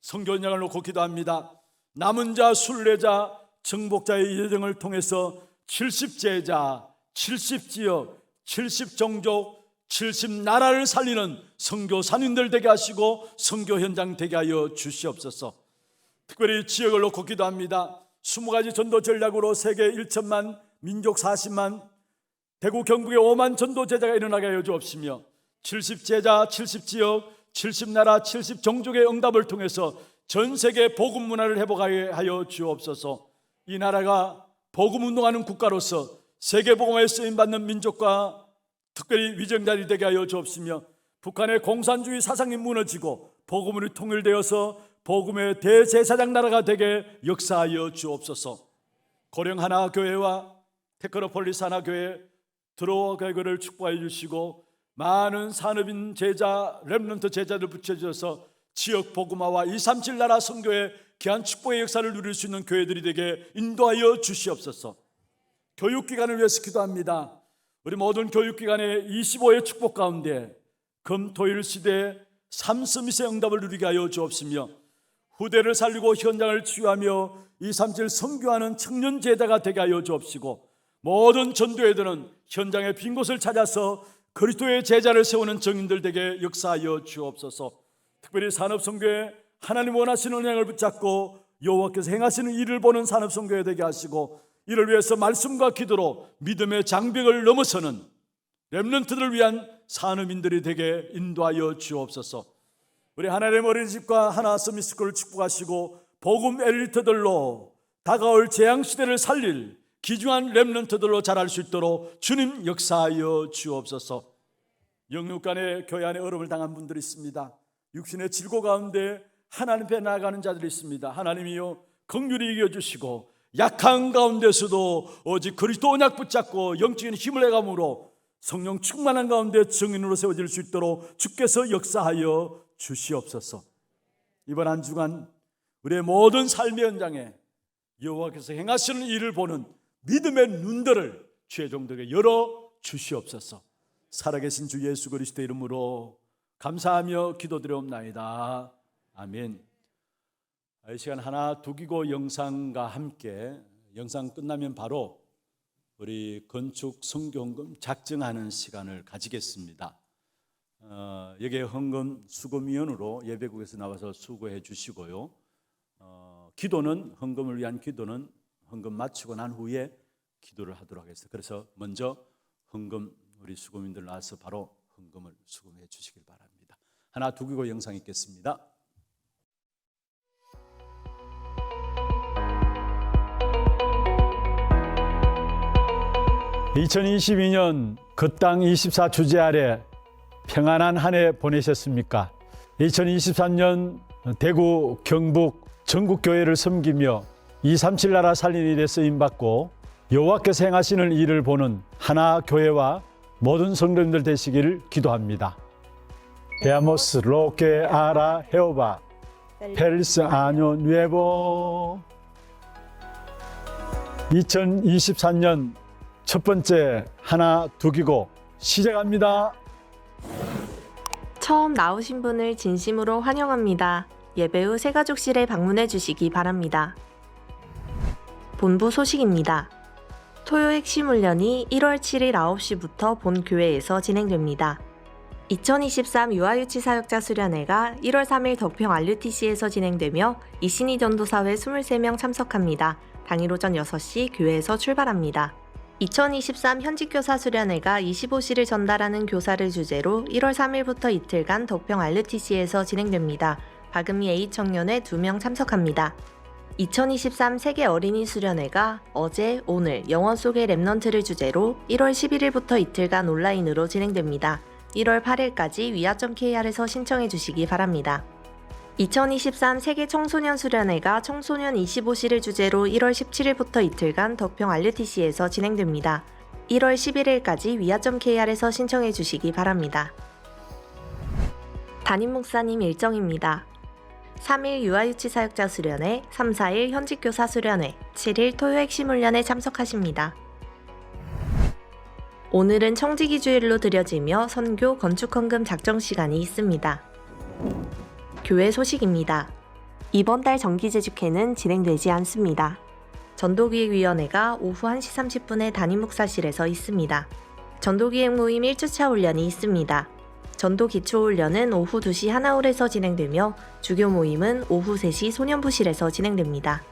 성교 연장을 놓고 기도합니다. 남은 자, 순례자, 정복자의 예정을 통해서 70제자, 70지역, 70종족, 70나라를 살리는 선교사님들 되게 하시고 선교 현장 되게 하여 주시옵소서. 특별히 지역을 놓고 기도합니다. 20가지 전도 전략으로 세계 1천만, 민족 40만, 대구 경북에 5만 전도 제자가 일어나게 하여 주옵시며 70제자, 70지역, 70나라, 70종족의 응답을 통해서 전 세계 복음 문화를 회복하게 하여 주옵소서. 이 나라가 복음 운동하는 국가로서 세계 복음에 쓰임 받는 민족과 특별히 위정자들이 되게 하여 주옵시며 북한의 공산주의 사상이 무너지고 복음으로 통일되어서 복음의 대제사장 나라가 되게 역사하여 주옵소서. 고령 하나교회와 테크노폴리스 하나교회 드로어 교회를 축복하여 주시고 많은 산업인 제자, 렘넌트 제자들 붙여주셔서 지역 복음화와 237 나라 선교의 귀한 축복의 역사를 누릴 수 있는 교회들이 되게 인도하여 주시옵소서. 교육기관을 위해서 기도합니다. 우리 모든 교육기관의 25의 축복 가운데 금토일 시대에 삼스미스의 응답을 누리게 하여 주옵시며 후대를 살리고 현장을 치유하며 237 선교하는 청년 제자가 되게 하여 주옵시고 모든 전도회들은 현장의 빈 곳을 찾아서 그리스도의 제자를 세우는 정인들 되게 역사하여 주옵소서. 특별히 산업선교회 하나님 원하시는 은행을 붙잡고 여호와께서 행하시는 일을 보는 산업선교회 되게 하시고 이를 위해서 말씀과 기도로 믿음의 장벽을 넘어서는 렘넌트들을 위한 산업인들이 되게 인도하여 주옵소서. 우리 하나님의 어린이집과 하나 서밋스쿨을 축복하시고 복음 엘리트들로 다가올 재앙시대를 살릴 귀중한 렘넌트들로 자랄 수 있도록 주님 역사하여 주옵소서. 영육간의 교회 안에 어려움을 당한 분들이 있습니다. 육신의 질고 가운데 하나님 앞에 나아가는 자들이 있습니다. 하나님이여 긍휼히 이겨주시고 약한 가운데서도 오직 그리스도 언약 붙잡고 영적인 힘을 내감으로 성령 충만한 가운데 증인으로 세워질 수 있도록 주께서 역사하여 주시옵소서. 이번 한 주간 우리의 모든 삶의 현장에 여호와께서 행하시는 일을 보는 믿음의 눈들을 주의 종들에게 열어 주시옵소서. 살아계신 주 예수 그리스도의 이름으로 감사하며 기도드리옵나이다. 아멘. 이 시간 하나 두기고 영상과 함께 영상 끝나면 바로 우리 건축 선교헌금 작정하는 시간을 가지겠습니다. 여기에 헌금 수금위원으로 예배국에서 나와서 수고해 주시고요. 기도는 헌금을 위한 기도는 헌금 마치고 난 후에 기도를 하도록 하겠습니다. 그래서 먼저 헌금 우리 수금인들 나와서 바로 헌금을 수금해 주시길 바랍니다. 하나 두기고 영상 있겠습니다. 2022년 그 땅 24 주제 아래 평안한 한 해 보내셨습니까? 2023년 대구, 경북, 전국교회를 섬기며 237 나라 살린 일에 쓰임받고 여호와께서 행하시는 일을 보는 하나교회와 모든 성도님들 되시기를 기도합니다. 베아모스 로케 아라 헤오바 펠스 아뇨 누에보 2023년 첫 번째 하나 두기고 시작합니다. 처음 나오신 분을 진심으로 환영합니다. 예배 후 새가족실에 방문해 주시기 바랍니다. 본부 소식입니다. 토요 핵심 훈련이 1월 7일 9시부터 본 교회에서 진행됩니다. 2023 유아유치 사역자 수련회가 1월 3일 덕평 RUTC에서 진행되며 이신희 전도사회 23명 참석합니다. 당일 오전 6시 교회에서 출발합니다. 2023 현직교사 수련회가 25시를 전달하는 교사를 주제로 1월 3일부터 이틀간 덕평 RUTC에서 진행됩니다. 박은미 A청년회 2명 참석합니다. 2023 세계 어린이 수련회가 어제, 오늘 영원 속의 랩넌트를 주제로 1월 11일부터 이틀간 온라인으로 진행됩니다. 1월 8일까지 위아.kr에서 신청해 주시기 바랍니다. 2023 세계 청소년 수련회가 청소년 25시를 주제로 1월 17일부터 이틀간 덕평 RUTC에서 진행됩니다. 1월 11일까지 위아.kr에서 신청해 주시기 바랍니다. 담임 목사님 일정입니다. 3일 유아유치 사역자 수련회, 3, 4일 현직교사 수련회, 7일 토요핵심훈련에 참석하십니다. 오늘은 청지기 주일로 드려지며 선교 건축헌금 작정 시간이 있습니다. 교회 소식입니다. 이번 달 정기제주회는 진행되지 않습니다. 전도기획위원회가 오후 1시 30분에 담임 목사실에서 있습니다. 전도기획 모임 1주차 훈련이 있습니다. 전도 기초훈련은 오후 2시 하나홀에서 진행되며 주교 모임은 오후 3시 소년부실에서 진행됩니다.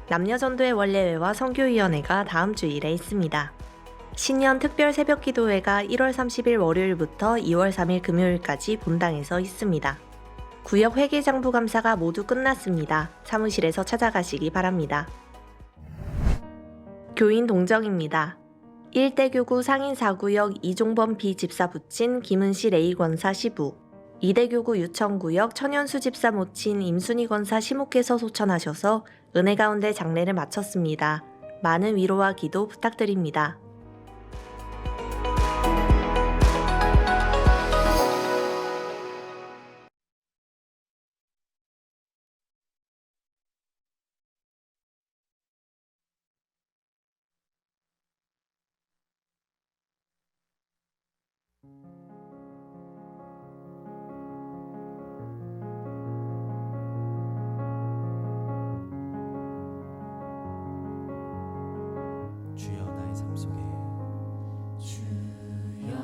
남녀전도의 원례회와 선교위원회가 다음 주일에 있습니다. 신년 특별 새벽기도회가 1월 30일 월요일부터 2월 3일 금요일까지 본당에서 있습니다. 구역 회계장부 감사가 모두 끝났습니다. 사무실에서 찾아가시기 바랍니다. 교인 동정입니다. 1대교구 상인 4구역 이종범 비집사 부친 김은실 A권사 시부, 2대교구 유천구역 천연수 집사 모친 임순희 권사 시목께서 소천하셔서 은혜 가운데 장례를 마쳤습니다. 많은 위로와 기도 부탁드립니다. 주여 나의 삶 속에 주여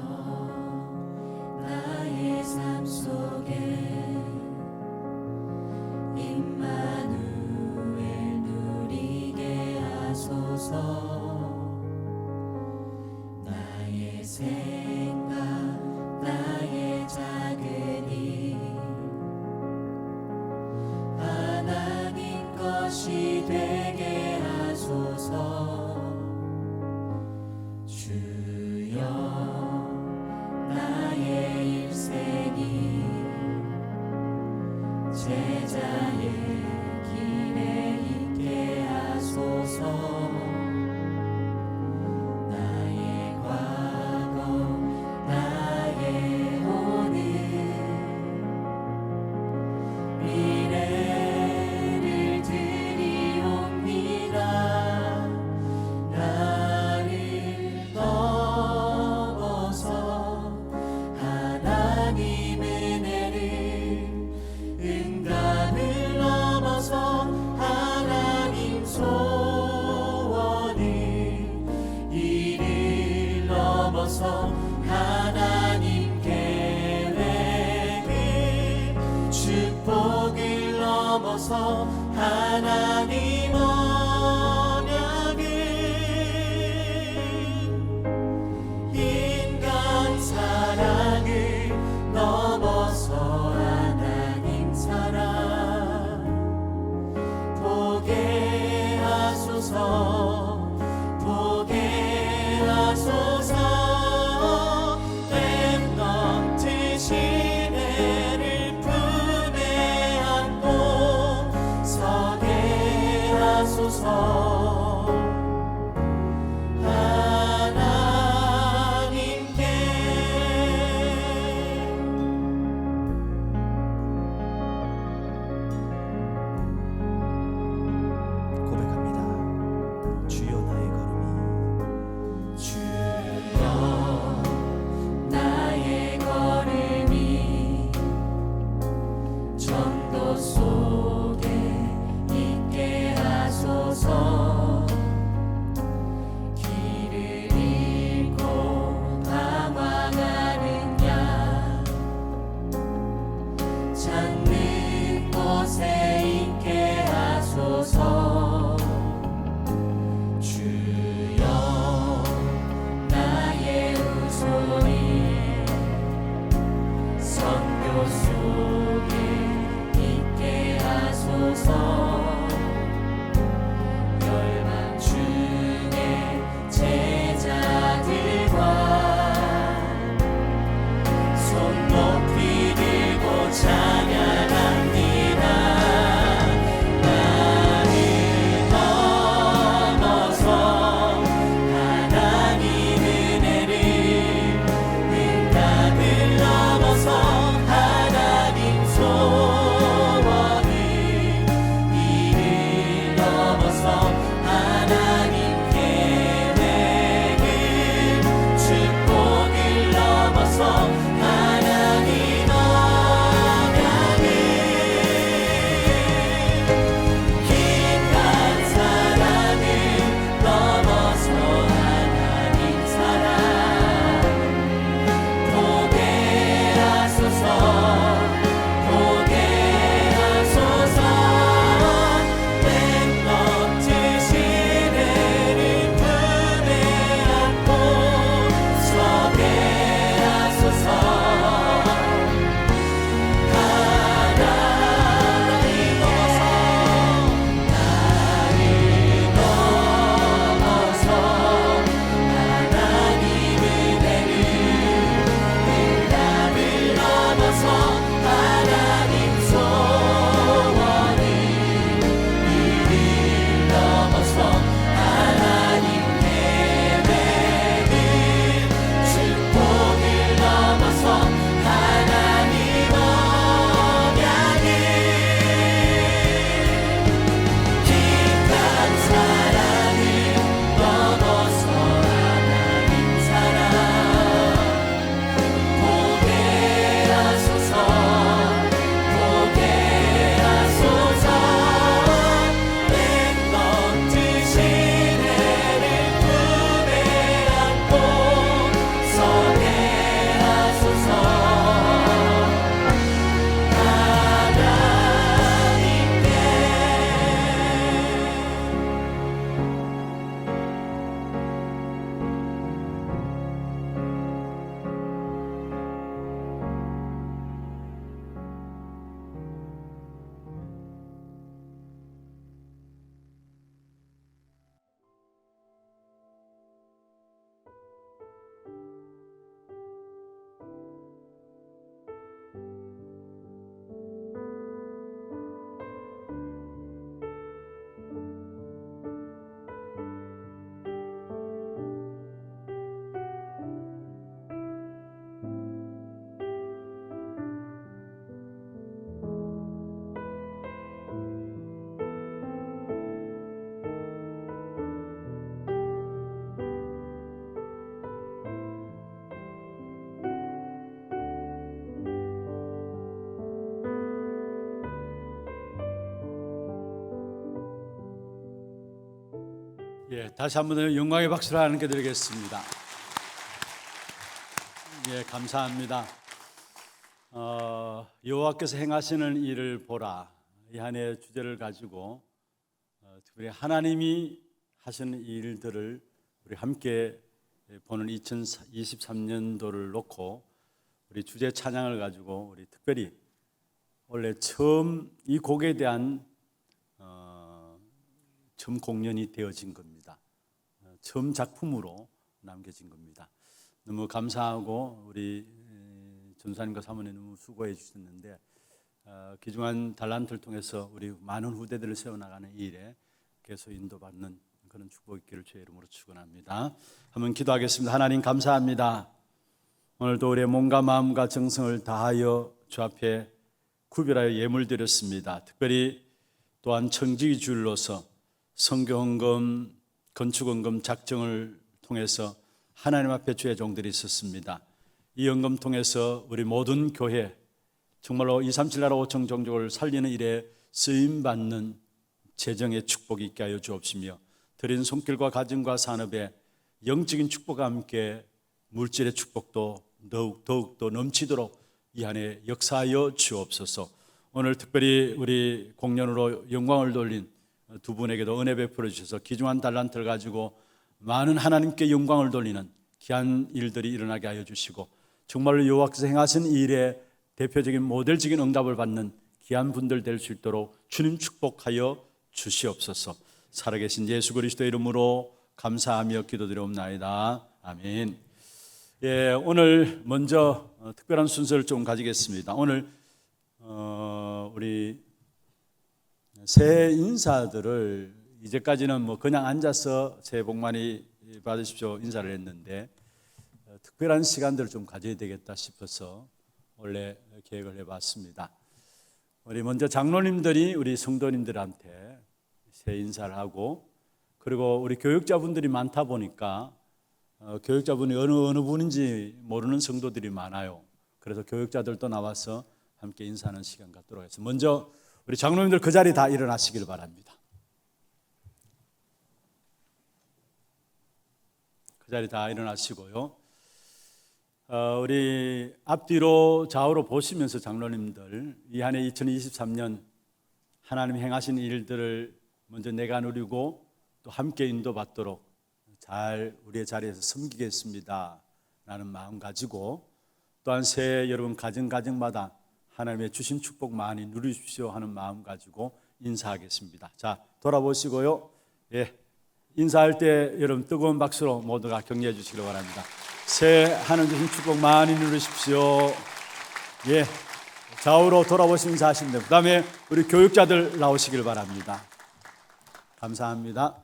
나의 삶 속에 임마누엘 누리게 하소서. 나의 생각 나의 작은 일 하나님 것이 되게 하소서. 주여 나의 일생이 제자의 길에 있게 하소서. 나의 과거 나의 오늘 미래를 드리옵니다. 나를 넘어서 하나님 은혜를 응답을 넘어서 하나님 소원을 이를 넘어서 하나님 계획을 축복을 넘어서 하나님 언약을 인간 사랑을 넘어서 하나님 사랑 보게 하소서. 보게 하소서. 렘넌트 시대를 품에 안고 서게 주여 나의 우선이 선교 속에 있게 하소서. 열방 중에 제자들과 손 높이 들고 찬양합니다. 나를 넘어서 하나님 은혜를, 응답을 넘어서 하나님 소원을, 이를 넘어서 하나님 계획을, 축복을 넘어서 하나님 언약을, 깊은 사랑을 넘어서 하나님 사랑 보게 하소서. 보게 하소서. 렘넌트 시대를 품에 안고 서게 하소서. 하나님 넘어서 나를 넘어서 하나님 은혜를, 응답을 넘어서 하나님 소원을, 이를 넘어서 하나님 계획을, 축복을 넘어서 하나님 언약을, 깊은 사랑을 넘어서 하나님 사랑 보게 하소서. 보게 하소서. 렘넌트 시대를 품에 안고 서게 하소서. 하나님께 다시 한번 영광의 박수를 하나님께 드리겠습니다. 감사합니다. 여호와께서 행하시는 일을 보라, 이 한 해의 주제를 가지고 특별히 하나님이 하시는 일들을 우리 함께 보는 2023년도를 놓고 우리 주제 찬양을 가지고 우리 특별히 원래 처음 이 곡에 대한 처음 공연이 되어진 겁니다. 처음 작품으로 남겨진 겁니다. 너무 감사하고 우리 전사님과 사모님 너무 수고해 주셨는데 귀중한 달란트를 통해서 우리 많은 후대들을 세워나가는 이 일에 계속 인도받는 그런 축복이 있기를 주의 이름으로 축원합니다. 한번 기도하겠습니다. 하나님 감사합니다. 오늘도 우리의 몸과 마음과 정성을 다하여 주 앞에 구별하여 예물 드렸습니다. 특별히 또한 청지기 주일로서 선교헌금, 건축헌금 작정을 통해서 하나님 앞에 주의 종들이 있었습니다. 이 헌금 통해서 우리 모든 교회 정말로 237 나라 5천 종족을 살리는 일에 쓰임받는 재정의 축복이 있게 하여 주옵시며 드린 손길과 가정과 산업에 영적인 축복과 함께 물질의 축복도 더욱더 넘치도록 이 한 해 역사하여 주옵소서. 오늘 특별히 우리 공연으로 영광을 돌린 두 분에게도 은혜 베풀어 주셔서 귀중한 달란트를 가지고 많은 하나님께 영광을 돌리는 귀한 일들이 일어나게 하여 주시고 정말로 여호와께서 행하신 이 일에 대표적인 모델적인 응답을 받는 귀한 분들 될 수 있도록 주님 축복하여 주시옵소서. 살아계신 예수 그리스도의 이름으로 감사하며 기도드리옵나이다. 아멘. 예, 오늘 먼저 특별한 순서를 좀 가지겠습니다. 오늘 우리 새해 인사들을 이제까지는 뭐 그냥 앉아서 새해 복 많이 받으십시오 인사를 했는데 특별한 시간들을 좀 가져야 되겠다 싶어서 원래 계획을 해봤습니다. 우리 먼저 장로님들이 우리 성도님들한테 새해 인사를 하고, 그리고 우리 교육자분들이 많다 보니까 교육자분이 어느 분인지 모르는 성도들이 많아요. 그래서 교육자들도 나와서 함께 인사하는 시간 갖도록 해서 먼저 우리 장로님들 그 자리 다 일어나시길 바랍니다. 그 자리 다 일어나시고요. 우리 앞뒤로 좌우로 보시면서 장로님들 이 한 해 2023년 하나님 행하신 일들을 먼저 내가 누리고 또 함께 인도받도록 잘 우리의 자리에서 섬기겠습니다 라는 마음 가지고, 또한 새해 여러분 가정마다 하나님의 주신 축복 많이 누리십시오 하는 마음 가지고 인사하겠습니다. 자, 돌아보시고요. 예, 인사할 때 여러분 뜨거운 박수로 모두가 격려해 주시기 바랍니다. 새해 하나님 주신 축복 많이 누리십시오. 예, 좌우로 돌아보시면서 인사하시면 됩니다. 그 다음에 우리 교육자들 나오시길 바랍니다. 감사합니다.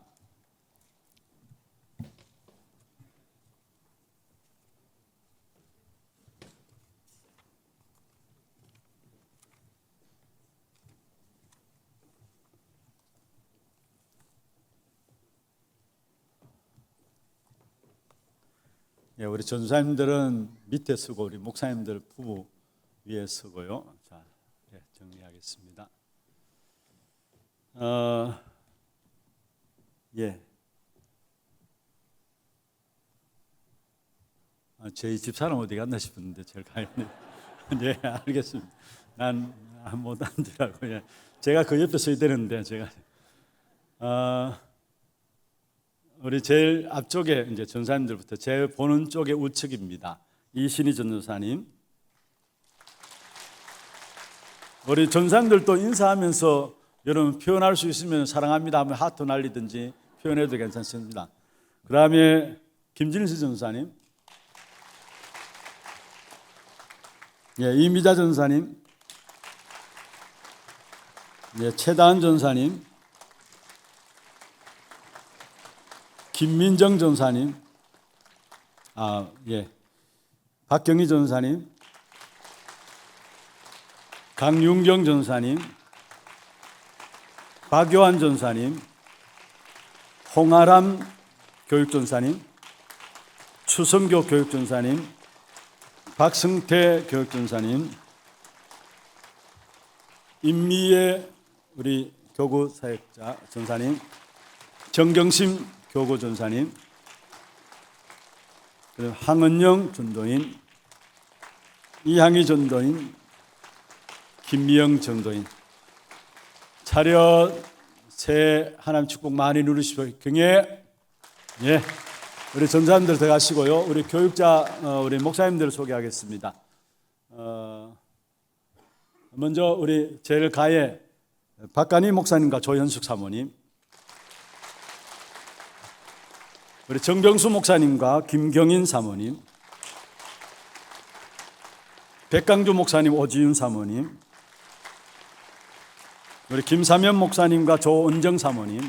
예, 우리 전사님들은 밑에 서고 우리 목사님들 부부 위에 서고요. 자, 예, 정리하겠습니다. 예, 저희 집사람 어디 갔나 싶었는데 제가 가있네. 예, 알겠습니다. 난 못 앉으라고. 예, 제가 그 옆에 서야 되는데 제가 우리 제일 앞쪽에 이제 전사님들부터 제 보는 쪽에 우측입니다. 이신희 전도사님. 우리 전사님들도 인사하면서 여러분 표현할 수 있으면 사랑합니다 하면 하트 날리든지 표현해도 괜찮습니다. 그 다음에 김진수 전사님. 예, 이미자 전사님. 예, 최다은 전사님. 김민정 전사님, 예, 박경희 전사님, 강윤경 전사님, 박요한 전사님, 홍아람 교육전사님, 추성교 교육전사님, 박승태 교육전사님, 임미애 우리 교구 사역자 전사님, 정경심 교구 전사님, 그리고 황은영 전도인, 이항희 전도인, 김미영 전도인. 차렷. 새해 하나님 축복 많이 누리십시오. 경례. 예, 우리 전사님들 들어가시고요. 우리 교육자 우리 목사님들을 소개하겠습니다. 먼저 우리 제일 가에 박간희 목사님과 조현숙 사모님, 우리 정병수 목사님과 김경인 사모님, 백강주 목사님, 오지윤 사모님, 우리 김사면 목사님과 조은정 사모님,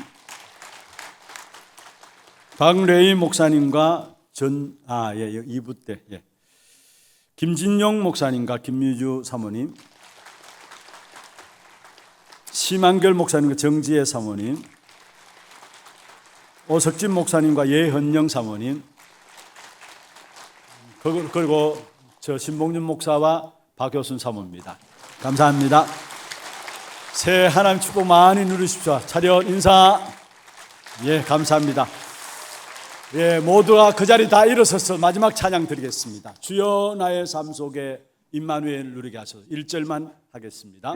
박래희 목사님과 2부 때, 예, 김진용 목사님과 김유주 사모님, 심한결 목사님과 정지혜 사모님, 오석진 목사님과 예헌영 사모님, 그리고 저 신봉준 목사와 박효순 사모입니다. 감사합니다. 새해 하나님 축복 많이 누리십시오. 차렷 인사. 예, 감사합니다. 예, 모두가 그 자리 다 일어서서 마지막 찬양 드리겠습니다. 주여 나의 삶 속에 임마누엘 누리게 하소서. 1절만 하겠습니다.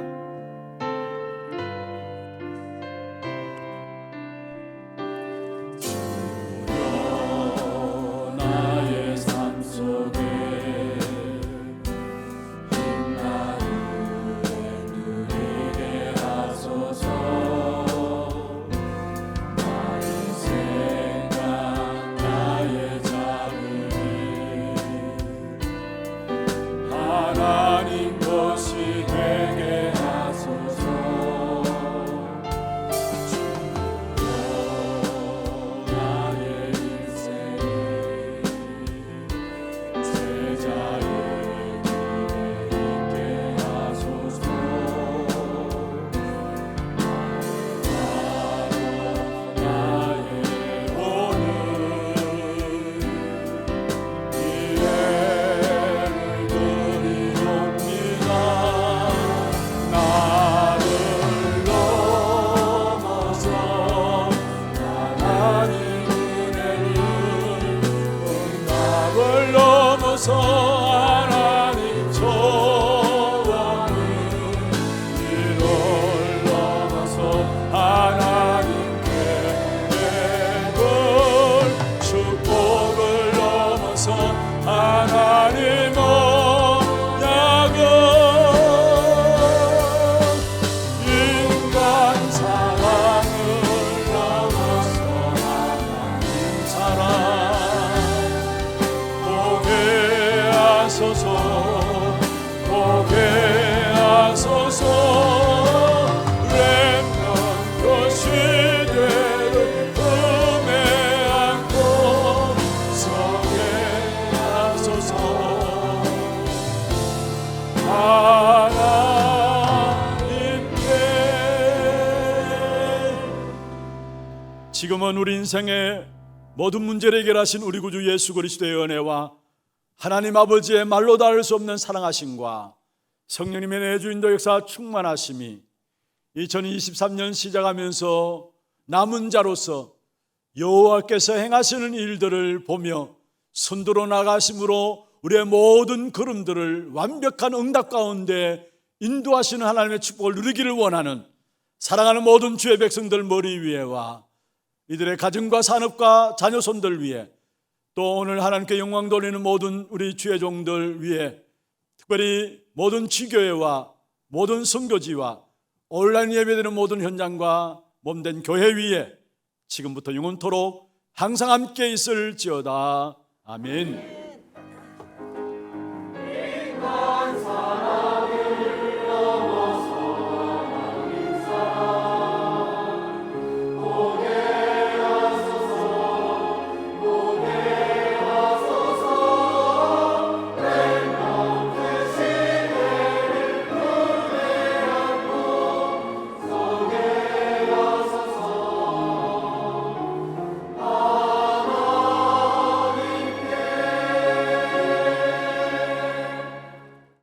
하나님 소원을 이룰 넘어서 하나님께 내걸 축복을 넘어서 하나님 언약은 인간 사랑을 넘어서 하나님 사랑 보게 하소서 보게 하소서 렘넌트 시대를 품에 안고 서게 하소서 하나님께 지금은 우리 인생의 모든 문제를 해결하신 우리 구주 예수 그리스도의 은혜와 하나님 아버지의 말로 닿을 수 없는 사랑하심과 성령님의 내주인도 역사 충만하심이 2023년 시작하면서 남은 자로서 여호와께서 행하시는 일들을 보며 손들어 나가심으로 우리의 모든 걸음들을 완벽한 응답 가운데 인도하시는 하나님의 축복을 누리기를 원하는 사랑하는 모든 주의 백성들 머리 위에와 이들의 가정과 산업과 자녀손들 위에 또 오늘 하나님께 영광 돌리는 모든 우리 주의 종들 위에 특별히 모든 지교회와 모든 선교지와 온라인 예배드리는 모든 현장과 몸된 교회 위에 지금부터 영원토록 항상 함께 있을지어다. 아멘.